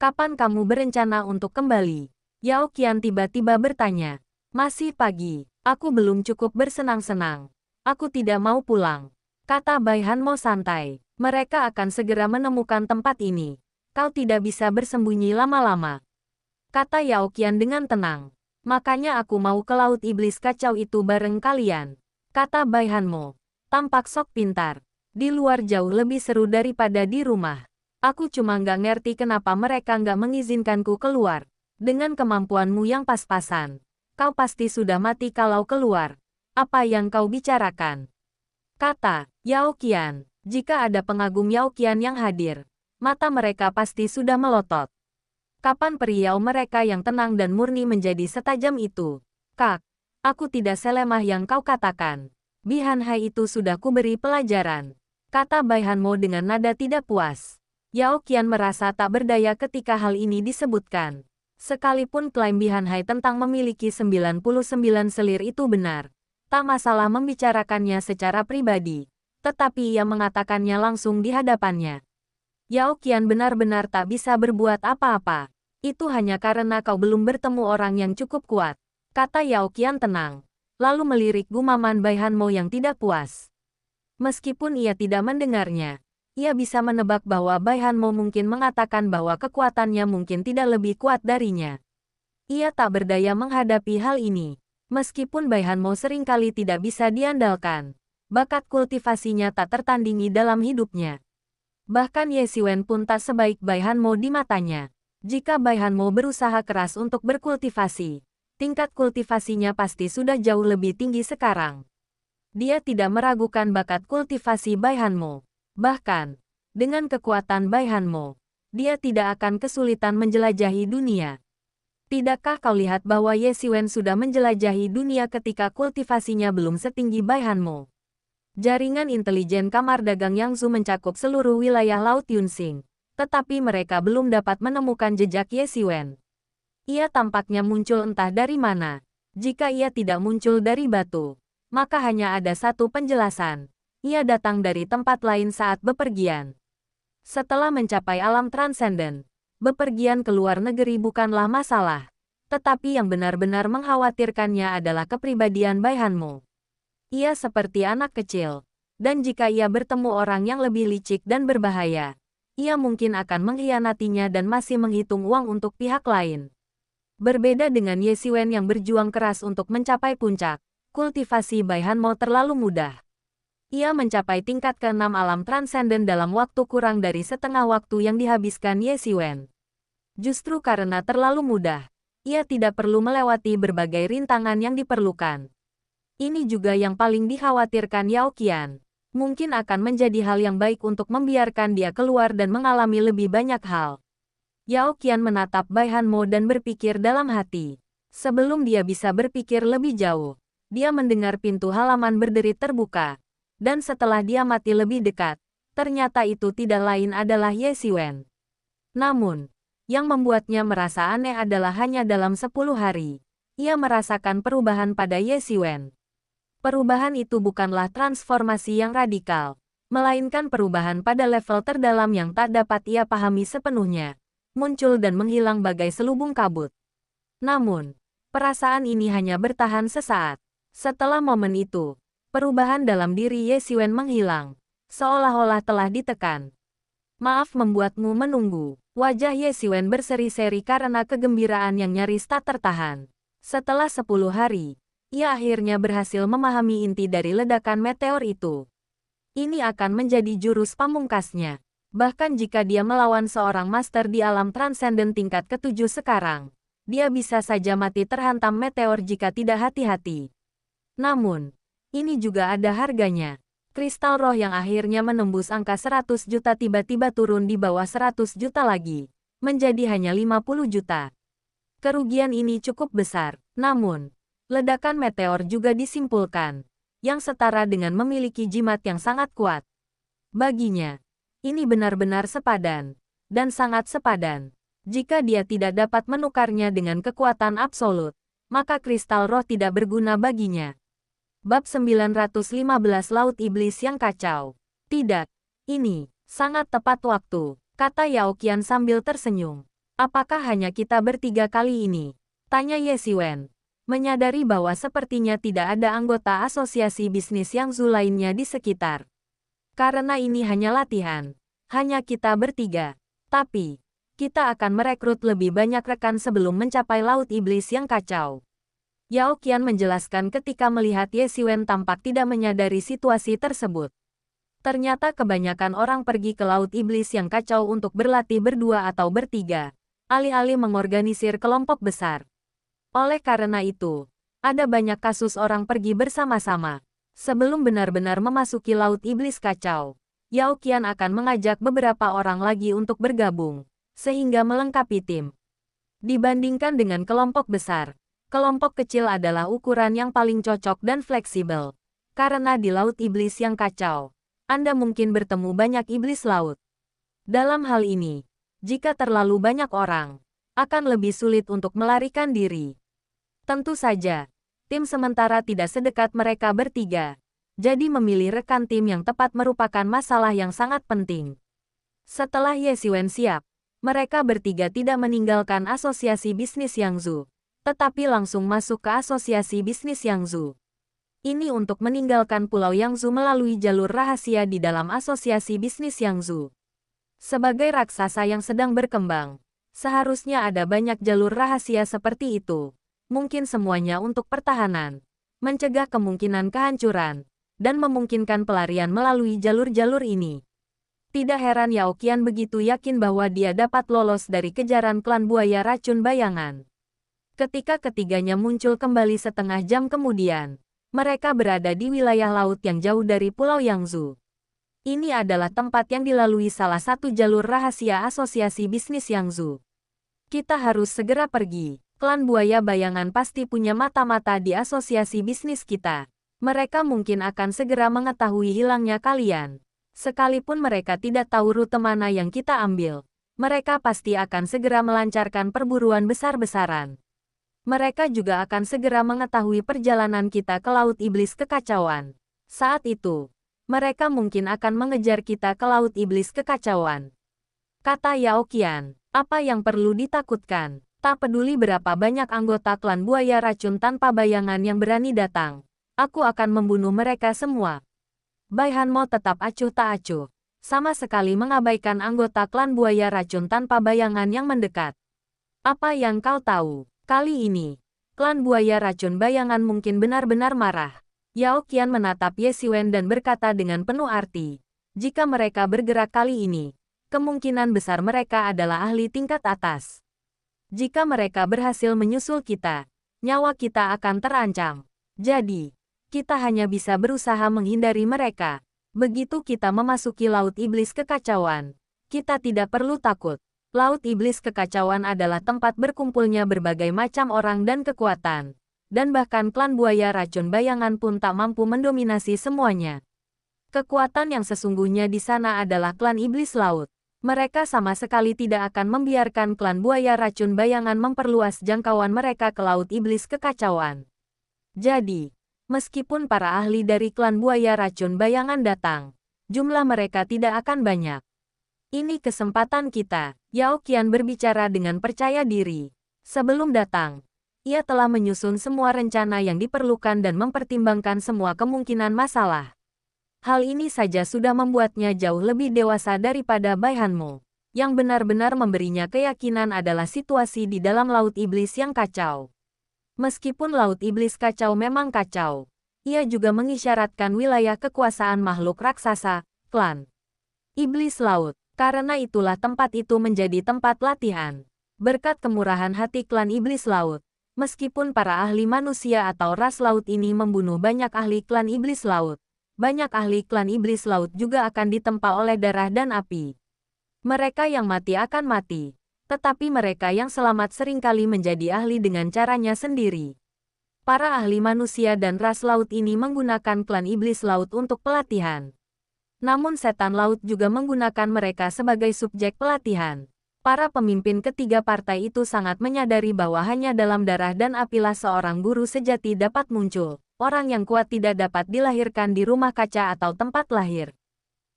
Kapan kamu berencana untuk kembali? Yao Qian tiba-tiba bertanya. Masih pagi, aku belum cukup bersenang-senang. Aku tidak mau pulang, kata Bai Hanmo santai. Mereka akan segera menemukan tempat ini. Kau tidak bisa bersembunyi lama-lama, kata Yao Qian dengan tenang. Makanya aku mau ke Laut Iblis Kacau itu bareng kalian, kata Bai Hanmo. Tampak sok pintar. Di luar jauh lebih seru daripada di rumah. Aku cuma nggak ngerti kenapa mereka nggak mengizinkanku keluar. Dengan kemampuanmu yang pas-pasan, kau pasti sudah mati kalau keluar. Apa yang kau bicarakan? Kata Yao Qian. Jika ada pengagum Yao Qian yang hadir, mata mereka pasti sudah melotot. Kapan periau mereka yang tenang dan murni menjadi setajam itu? Kak, aku tidak selemah yang kau katakan. Bi Hanhai itu sudah kuberi pelajaran, kata Bai Hanmo dengan nada tidak puas. Yao Qian merasa tak berdaya ketika hal ini disebutkan. Sekalipun klaim Bi Hanhai tentang memiliki 99 selir itu benar, tak masalah membicarakannya secara pribadi, tetapi ia mengatakannya langsung di hadapannya. Yao Qian benar-benar tak bisa berbuat apa-apa. Itu hanya karena kau belum bertemu orang yang cukup kuat, kata Yao Qian tenang, lalu melirik gumaman Bai Hanmo yang tidak puas. Meskipun ia tidak mendengarnya, ia bisa menebak bahwa Bai Hanmo mungkin mengatakan bahwa kekuatannya mungkin tidak lebih kuat darinya. Ia tak berdaya menghadapi hal ini. Meskipun Bai Hanmo seringkali tidak bisa diandalkan, bakat kultivasinya tak tertandingi dalam hidupnya. Bahkan Ye Xiwen pun tak sebaik Bai Hanmo di matanya. Jika Bai Hanmo berusaha keras untuk berkultivasi, tingkat kultivasinya pasti sudah jauh lebih tinggi sekarang. Dia tidak meragukan bakat kultivasi Bai Hanmo. Bahkan, dengan kekuatan Bai Hanmo, dia tidak akan kesulitan menjelajahi dunia. Tidakkah kau lihat bahwa Ye Xiwen sudah menjelajahi dunia ketika kultivasinya belum setinggi Bai Hanmo? Jaringan intelijen kamar dagang Yangzhou mencakup seluruh wilayah Laut Yunsing, tetapi mereka belum dapat menemukan jejak Ye Xiwen. Ia tampaknya muncul entah dari mana. Jika ia tidak muncul dari batu, maka hanya ada satu penjelasan. Ia datang dari tempat lain saat bepergian. Setelah mencapai alam transenden, bepergian ke luar negeri bukanlah masalah. Tetapi yang benar-benar mengkhawatirkannya adalah kepribadian Bai Hanmo. Ia seperti anak kecil, dan jika ia bertemu orang yang lebih licik dan berbahaya, ia mungkin akan mengkhianatinya dan masih menghitung uang untuk pihak lain. Berbeda dengan Ye Xiwen yang berjuang keras untuk mencapai puncak, kultivasi Bai Hanmo terlalu mudah. Ia mencapai tingkat ke-6 alam transenden dalam waktu kurang dari setengah waktu yang dihabiskan Ye Xiwen. Justru karena terlalu mudah, ia tidak perlu melewati berbagai rintangan yang diperlukan. Ini juga yang paling dikhawatirkan Yao Qian. Mungkin akan menjadi hal yang baik untuk membiarkan dia keluar dan mengalami lebih banyak hal. Yao Qian menatap Bai Hanmo dan berpikir dalam hati. Sebelum dia bisa berpikir lebih jauh, dia mendengar pintu halaman berderit terbuka. Dan setelah dia mati lebih dekat, ternyata itu tidak lain adalah Ye Xiwen. Namun, yang membuatnya merasa aneh adalah hanya dalam 10 hari, ia merasakan perubahan pada Ye Xiwen. Perubahan itu bukanlah transformasi yang radikal, melainkan perubahan pada level terdalam yang tak dapat ia pahami sepenuhnya, muncul dan menghilang bagai selubung kabut. Namun, perasaan ini hanya bertahan sesaat. Setelah momen itu, perubahan dalam diri Ye Xiwen menghilang, seolah-olah telah ditekan. Maaf membuatmu menunggu. Wajah Ye Xiwen berseri-seri karena kegembiraan yang nyaris tak tertahan. Setelah 10 hari, ia akhirnya berhasil memahami inti dari ledakan meteor itu. Ini akan menjadi jurus pamungkasnya. Bahkan jika dia melawan seorang master di alam transenden tingkat ke-7 sekarang, dia bisa saja mati terhantam meteor jika tidak hati-hati. Namun, ini juga ada harganya. Kristal roh yang akhirnya menembus angka 100 juta tiba-tiba turun di bawah 100 juta lagi, menjadi hanya 50 juta. Kerugian ini cukup besar, namun, ledakan meteor juga disimpulkan, yang setara dengan memiliki jimat yang sangat kuat. Baginya, ini benar-benar sepadan, dan sangat sepadan. Jika dia tidak dapat menukarnya dengan kekuatan absolut, maka kristal roh tidak berguna baginya. Bab 915 Laut Iblis yang Kacau. Tidak, ini sangat tepat waktu, kata Yao Qian sambil tersenyum. Apakah hanya kita bertiga kali ini? Tanya Ye Xiwen, menyadari bahwa sepertinya tidak ada anggota asosiasi bisnis yang Zhu lainnya di sekitar. Karena ini hanya latihan, hanya kita bertiga. Tapi, kita akan merekrut lebih banyak rekan sebelum mencapai Laut Iblis yang Kacau. Yao Qian menjelaskan ketika melihat Ye Xiwen tampak tidak menyadari situasi tersebut. Ternyata kebanyakan orang pergi ke Laut Iblis yang Kacau untuk berlatih berdua atau bertiga, alih-alih mengorganisir kelompok besar. Oleh karena itu, ada banyak kasus orang pergi bersama-sama. Sebelum benar-benar memasuki Laut Iblis Kacau, Yao Qian akan mengajak beberapa orang lagi untuk bergabung, sehingga melengkapi tim. Dibandingkan dengan kelompok besar, kelompok kecil adalah ukuran yang paling cocok dan fleksibel. Karena di Laut Iblis yang Kacau, Anda mungkin bertemu banyak iblis laut. Dalam hal ini, jika terlalu banyak orang, akan lebih sulit untuk melarikan diri. Tentu saja, tim sementara tidak sedekat mereka bertiga. Jadi memilih rekan tim yang tepat merupakan masalah yang sangat penting. Setelah Ye Xiwen siap, mereka bertiga tidak meninggalkan asosiasi bisnis Yangzhou, tetapi langsung masuk ke asosiasi bisnis Yangzhou. Ini untuk meninggalkan Pulau Yangzhou melalui jalur rahasia di dalam asosiasi bisnis Yangzhou. Sebagai raksasa yang sedang berkembang, seharusnya ada banyak jalur rahasia seperti itu. Mungkin semuanya untuk pertahanan, mencegah kemungkinan kehancuran, dan memungkinkan pelarian melalui jalur-jalur ini. Tidak heran Yao Qian begitu yakin bahwa dia dapat lolos dari kejaran klan buaya racun bayangan. Ketika ketiganya muncul kembali setengah jam kemudian, mereka berada di wilayah laut yang jauh dari Pulau Yangzhou. Ini adalah tempat yang dilalui salah satu jalur rahasia asosiasi bisnis Yangzhou. Kita harus segera pergi. Klan buaya bayangan pasti punya mata-mata di asosiasi bisnis kita. Mereka mungkin akan segera mengetahui hilangnya kalian. Sekalipun mereka tidak tahu rute mana yang kita ambil, mereka pasti akan segera melancarkan perburuan besar-besaran. Mereka juga akan segera mengetahui perjalanan kita ke Laut Iblis Kekacauan. Saat itu, mereka mungkin akan mengejar kita ke Laut Iblis Kekacauan. Kata Yao Qian, apa yang perlu ditakutkan? Tak peduli berapa banyak anggota klan buaya racun tanpa bayangan yang berani datang, aku akan membunuh mereka semua. Bai Hanmo tetap acuh tak acuh, sama sekali mengabaikan anggota klan buaya racun tanpa bayangan yang mendekat. Apa yang kau tahu? Kali ini, klan buaya racun bayangan mungkin benar-benar marah. Yao Qian menatap Ye Xiwen dan berkata dengan penuh arti, jika mereka bergerak kali ini, kemungkinan besar mereka adalah ahli tingkat atas. Jika mereka berhasil menyusul kita, nyawa kita akan terancam. Jadi, kita hanya bisa berusaha menghindari mereka. Begitu kita memasuki Laut Iblis Kekacauan, kita tidak perlu takut. Laut Iblis Kekacauan adalah tempat berkumpulnya berbagai macam orang dan kekuatan. Dan bahkan klan buaya racun bayangan pun tak mampu mendominasi semuanya. Kekuatan yang sesungguhnya di sana adalah klan iblis laut. Mereka sama sekali tidak akan membiarkan klan buaya racun bayangan memperluas jangkauan mereka ke Laut Iblis Kekacauan. Jadi, meskipun para ahli dari klan buaya racun bayangan datang, jumlah mereka tidak akan banyak. Ini kesempatan kita, Yao Qian berbicara dengan percaya diri. Sebelum datang, ia telah menyusun semua rencana yang diperlukan dan mempertimbangkan semua kemungkinan masalah. Hal ini saja sudah membuatnya jauh lebih dewasa daripada Bai Hanmo. Yang benar-benar memberinya keyakinan adalah situasi di dalam Laut Iblis yang kacau. Meskipun Laut Iblis kacau memang kacau, ia juga mengisyaratkan wilayah kekuasaan makhluk raksasa, klan Iblis Laut. Karena itulah tempat itu menjadi tempat latihan. Berkat kemurahan hati klan Iblis Laut, meskipun para ahli manusia atau ras laut ini membunuh banyak ahli klan iblis laut, banyak ahli klan iblis laut juga akan ditempa oleh darah dan api. Mereka yang mati akan mati, tetapi mereka yang selamat seringkali menjadi ahli dengan caranya sendiri. Para ahli manusia dan ras laut ini menggunakan klan iblis laut untuk pelatihan. Namun setan laut juga menggunakan mereka sebagai subjek pelatihan. Para pemimpin ketiga partai itu sangat menyadari bahwa hanya dalam darah dan apilah seorang guru sejati dapat muncul. Orang yang kuat tidak dapat dilahirkan di rumah kaca atau tempat lahir.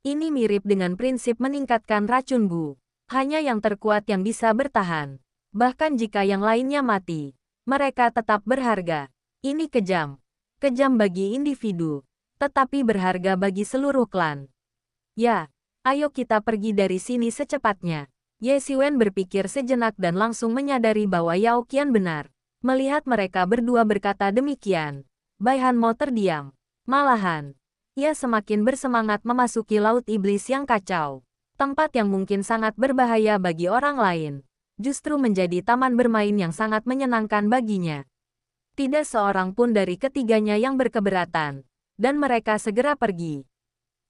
Ini mirip dengan prinsip meningkatkan racun Bu. Hanya yang terkuat yang bisa bertahan. Bahkan jika yang lainnya mati, mereka tetap berharga. Ini kejam. Kejam bagi individu, tetapi berharga bagi seluruh klan. Ya, ayo kita pergi dari sini secepatnya. Ye Xiwen berpikir sejenak dan langsung menyadari bahwa Yao Qian benar. Melihat mereka berdua berkata demikian, Bai Hanmo terdiam. Malahan, ia semakin bersemangat memasuki Laut Iblis yang kacau. Tempat yang mungkin sangat berbahaya bagi orang lain, justru menjadi taman bermain yang sangat menyenangkan baginya. Tidak seorang pun dari ketiganya yang berkeberatan, dan mereka segera pergi.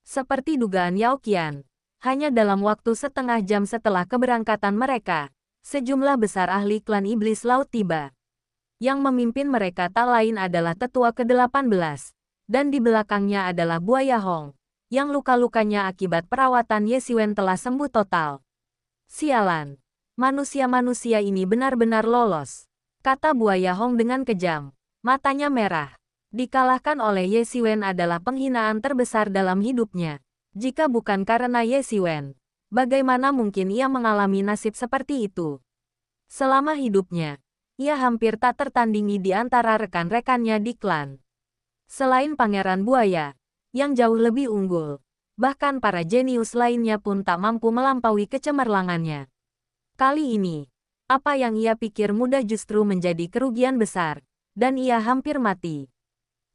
Seperti dugaan Yao Qian, hanya dalam waktu setengah jam setelah keberangkatan mereka, sejumlah besar ahli klan iblis laut tiba. Yang memimpin mereka tak lain adalah tetua ke-18, dan di belakangnya adalah Buaya Hong, yang luka-lukanya akibat perawatan Ye Xiwen telah sembuh total. Sialan, manusia-manusia ini benar-benar lolos, kata Buaya Hong dengan kejam, matanya merah. Dikalahkan oleh Ye Xiwen adalah penghinaan terbesar dalam hidupnya. Jika bukan karena Ye Xiwen, bagaimana mungkin ia mengalami nasib seperti itu? Selama hidupnya, ia hampir tak tertandingi di antara rekan-rekannya di klan. Selain Pangeran Buaya, yang jauh lebih unggul, bahkan para jenius lainnya pun tak mampu melampaui kecemerlangannya. Kali ini, apa yang ia pikir mudah justru menjadi kerugian besar, dan ia hampir mati.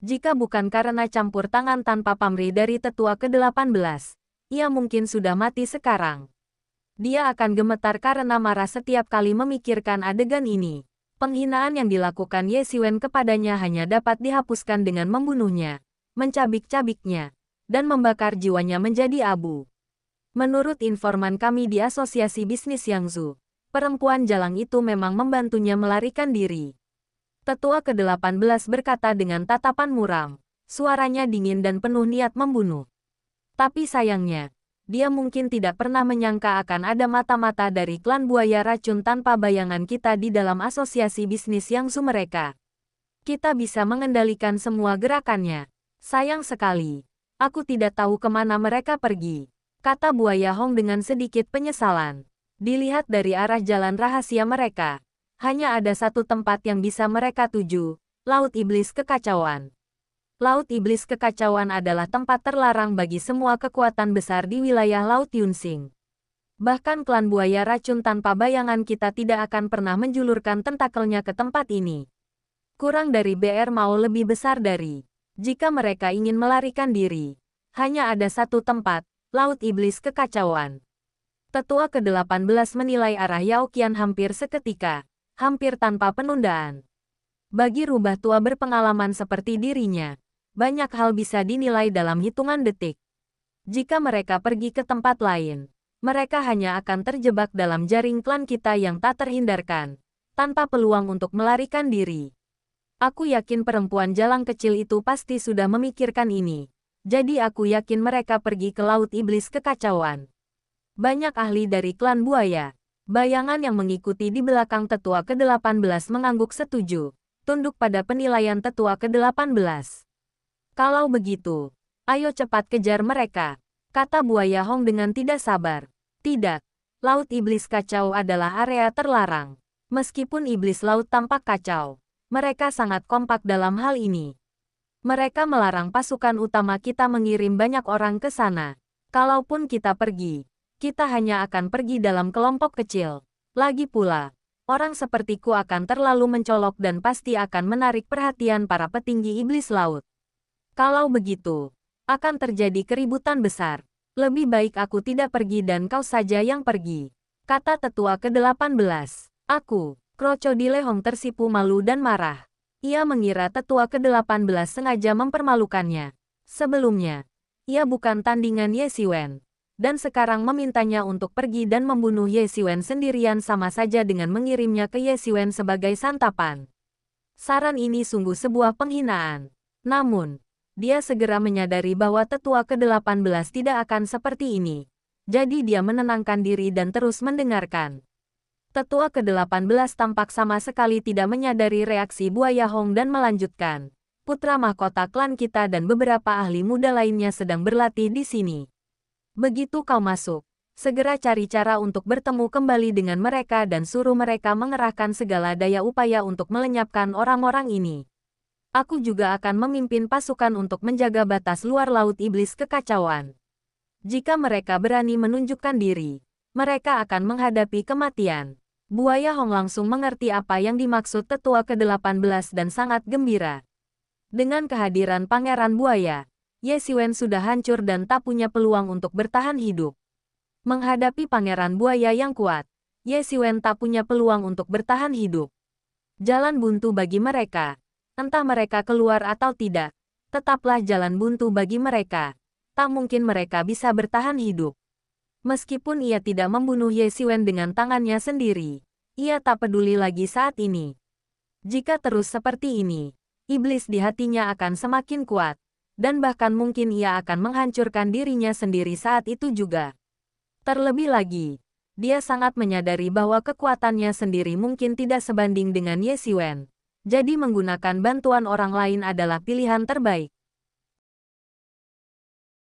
Jika bukan karena campur tangan tanpa pamrih dari tetua ke-18, ia mungkin sudah mati sekarang. Dia akan gemetar karena marah setiap kali memikirkan adegan ini. Penghinaan yang dilakukan Ye Xiwen kepadanya hanya dapat dihapuskan dengan membunuhnya, mencabik-cabiknya, dan membakar jiwanya menjadi abu. Menurut informan kami di Asosiasi Bisnis Yangzhou, perempuan jalang itu memang membantunya melarikan diri. Tetua ke-18 berkata dengan tatapan muram, suaranya dingin dan penuh niat membunuh. Tapi sayangnya, dia mungkin tidak pernah menyangka akan ada mata-mata dari klan buaya racun tanpa bayangan kita di dalam asosiasi bisnis Yangzhou mereka. Kita bisa mengendalikan semua gerakannya. Sayang sekali, aku tidak tahu kemana mereka pergi, kata Buaya Hong dengan sedikit penyesalan. Dilihat dari arah jalan rahasia mereka, hanya ada satu tempat yang bisa mereka tuju, Laut Iblis Kekacauan. Laut Iblis Kekacauan adalah tempat terlarang bagi semua kekuatan besar di wilayah Laut Yunsing. Bahkan klan buaya racun tanpa bayangan kita tidak akan pernah menjulurkan tentakelnya ke tempat ini. Kurang dari BR mau lebih besar dari Jika mereka ingin melarikan diri, hanya ada satu tempat, Laut Iblis Kekacauan. Tetua ke-18 menilai arah Yao Qian hampir seketika, hampir tanpa penundaan. Bagi rubah tua berpengalaman seperti dirinya, banyak hal bisa dinilai dalam hitungan detik. Jika mereka pergi ke tempat lain, mereka hanya akan terjebak dalam jaring klan kita yang tak terhindarkan, tanpa peluang untuk melarikan diri. Aku yakin perempuan jalang kecil itu pasti sudah memikirkan ini. Jadi aku yakin mereka pergi ke Laut Iblis Kekacauan. Banyak ahli dari klan buaya. Bayangan yang mengikuti di belakang tetua ke-18 mengangguk setuju, tunduk pada penilaian tetua ke-18. Kalau begitu, ayo cepat kejar mereka, kata buaya Hong dengan tidak sabar. Tidak, Laut Iblis Kacau adalah area terlarang. Meskipun iblis laut tampak kacau, mereka sangat kompak dalam hal ini. Mereka melarang pasukan utama kita mengirim banyak orang ke sana. Kalaupun kita pergi, kita hanya akan pergi dalam kelompok kecil. Lagi pula, orang sepertiku akan terlalu mencolok dan pasti akan menarik perhatian para petinggi iblis laut. Kalau begitu, akan terjadi keributan besar. Lebih baik aku tidak pergi dan kau saja yang pergi, kata tetua ke-18. Aku, Crocodile Hong tersipu malu dan marah. Ia mengira tetua ke-18 sengaja mempermalukannya. Sebelumnya, ia bukan tandingan Ye Xiwen. Dan sekarang memintanya untuk pergi dan membunuh Ye Xiwen sendirian sama saja dengan mengirimnya ke Ye Xiwen sebagai santapan. Saran ini sungguh sebuah penghinaan. Namun, dia segera menyadari bahwa tetua ke-18 tidak akan seperti ini. Jadi dia menenangkan diri dan terus mendengarkan. Tetua ke-18 tampak sama sekali tidak menyadari reaksi buaya Hong dan melanjutkan. Putra mahkota klan kita dan beberapa ahli muda lainnya sedang berlatih di sini. Begitu kau masuk, segera cari cara untuk bertemu kembali dengan mereka dan suruh mereka mengerahkan segala daya upaya untuk melenyapkan orang-orang ini. Aku juga akan memimpin pasukan untuk menjaga batas luar Laut Iblis Kekacauan. Jika mereka berani menunjukkan diri, mereka akan menghadapi kematian. Buaya Hong langsung mengerti apa yang dimaksud tetua ke-18 dan sangat gembira. Dengan kehadiran Pangeran Buaya, Ye Xiwen sudah hancur dan tak punya peluang untuk bertahan hidup. Menghadapi Pangeran Buaya yang kuat, Ye Xiwen tak punya peluang untuk bertahan hidup. Jalan buntu bagi mereka. Entah mereka keluar atau tidak, tetaplah jalan buntu bagi mereka. Tak mungkin mereka bisa bertahan hidup. Meskipun ia tidak membunuh Ye Xiwen dengan tangannya sendiri, ia tak peduli lagi saat ini. Jika terus seperti ini, iblis di hatinya akan semakin kuat, dan bahkan mungkin ia akan menghancurkan dirinya sendiri saat itu juga. Terlebih lagi, dia sangat menyadari bahwa kekuatannya sendiri mungkin tidak sebanding dengan Ye Xiwen. Jadi menggunakan bantuan orang lain adalah pilihan terbaik.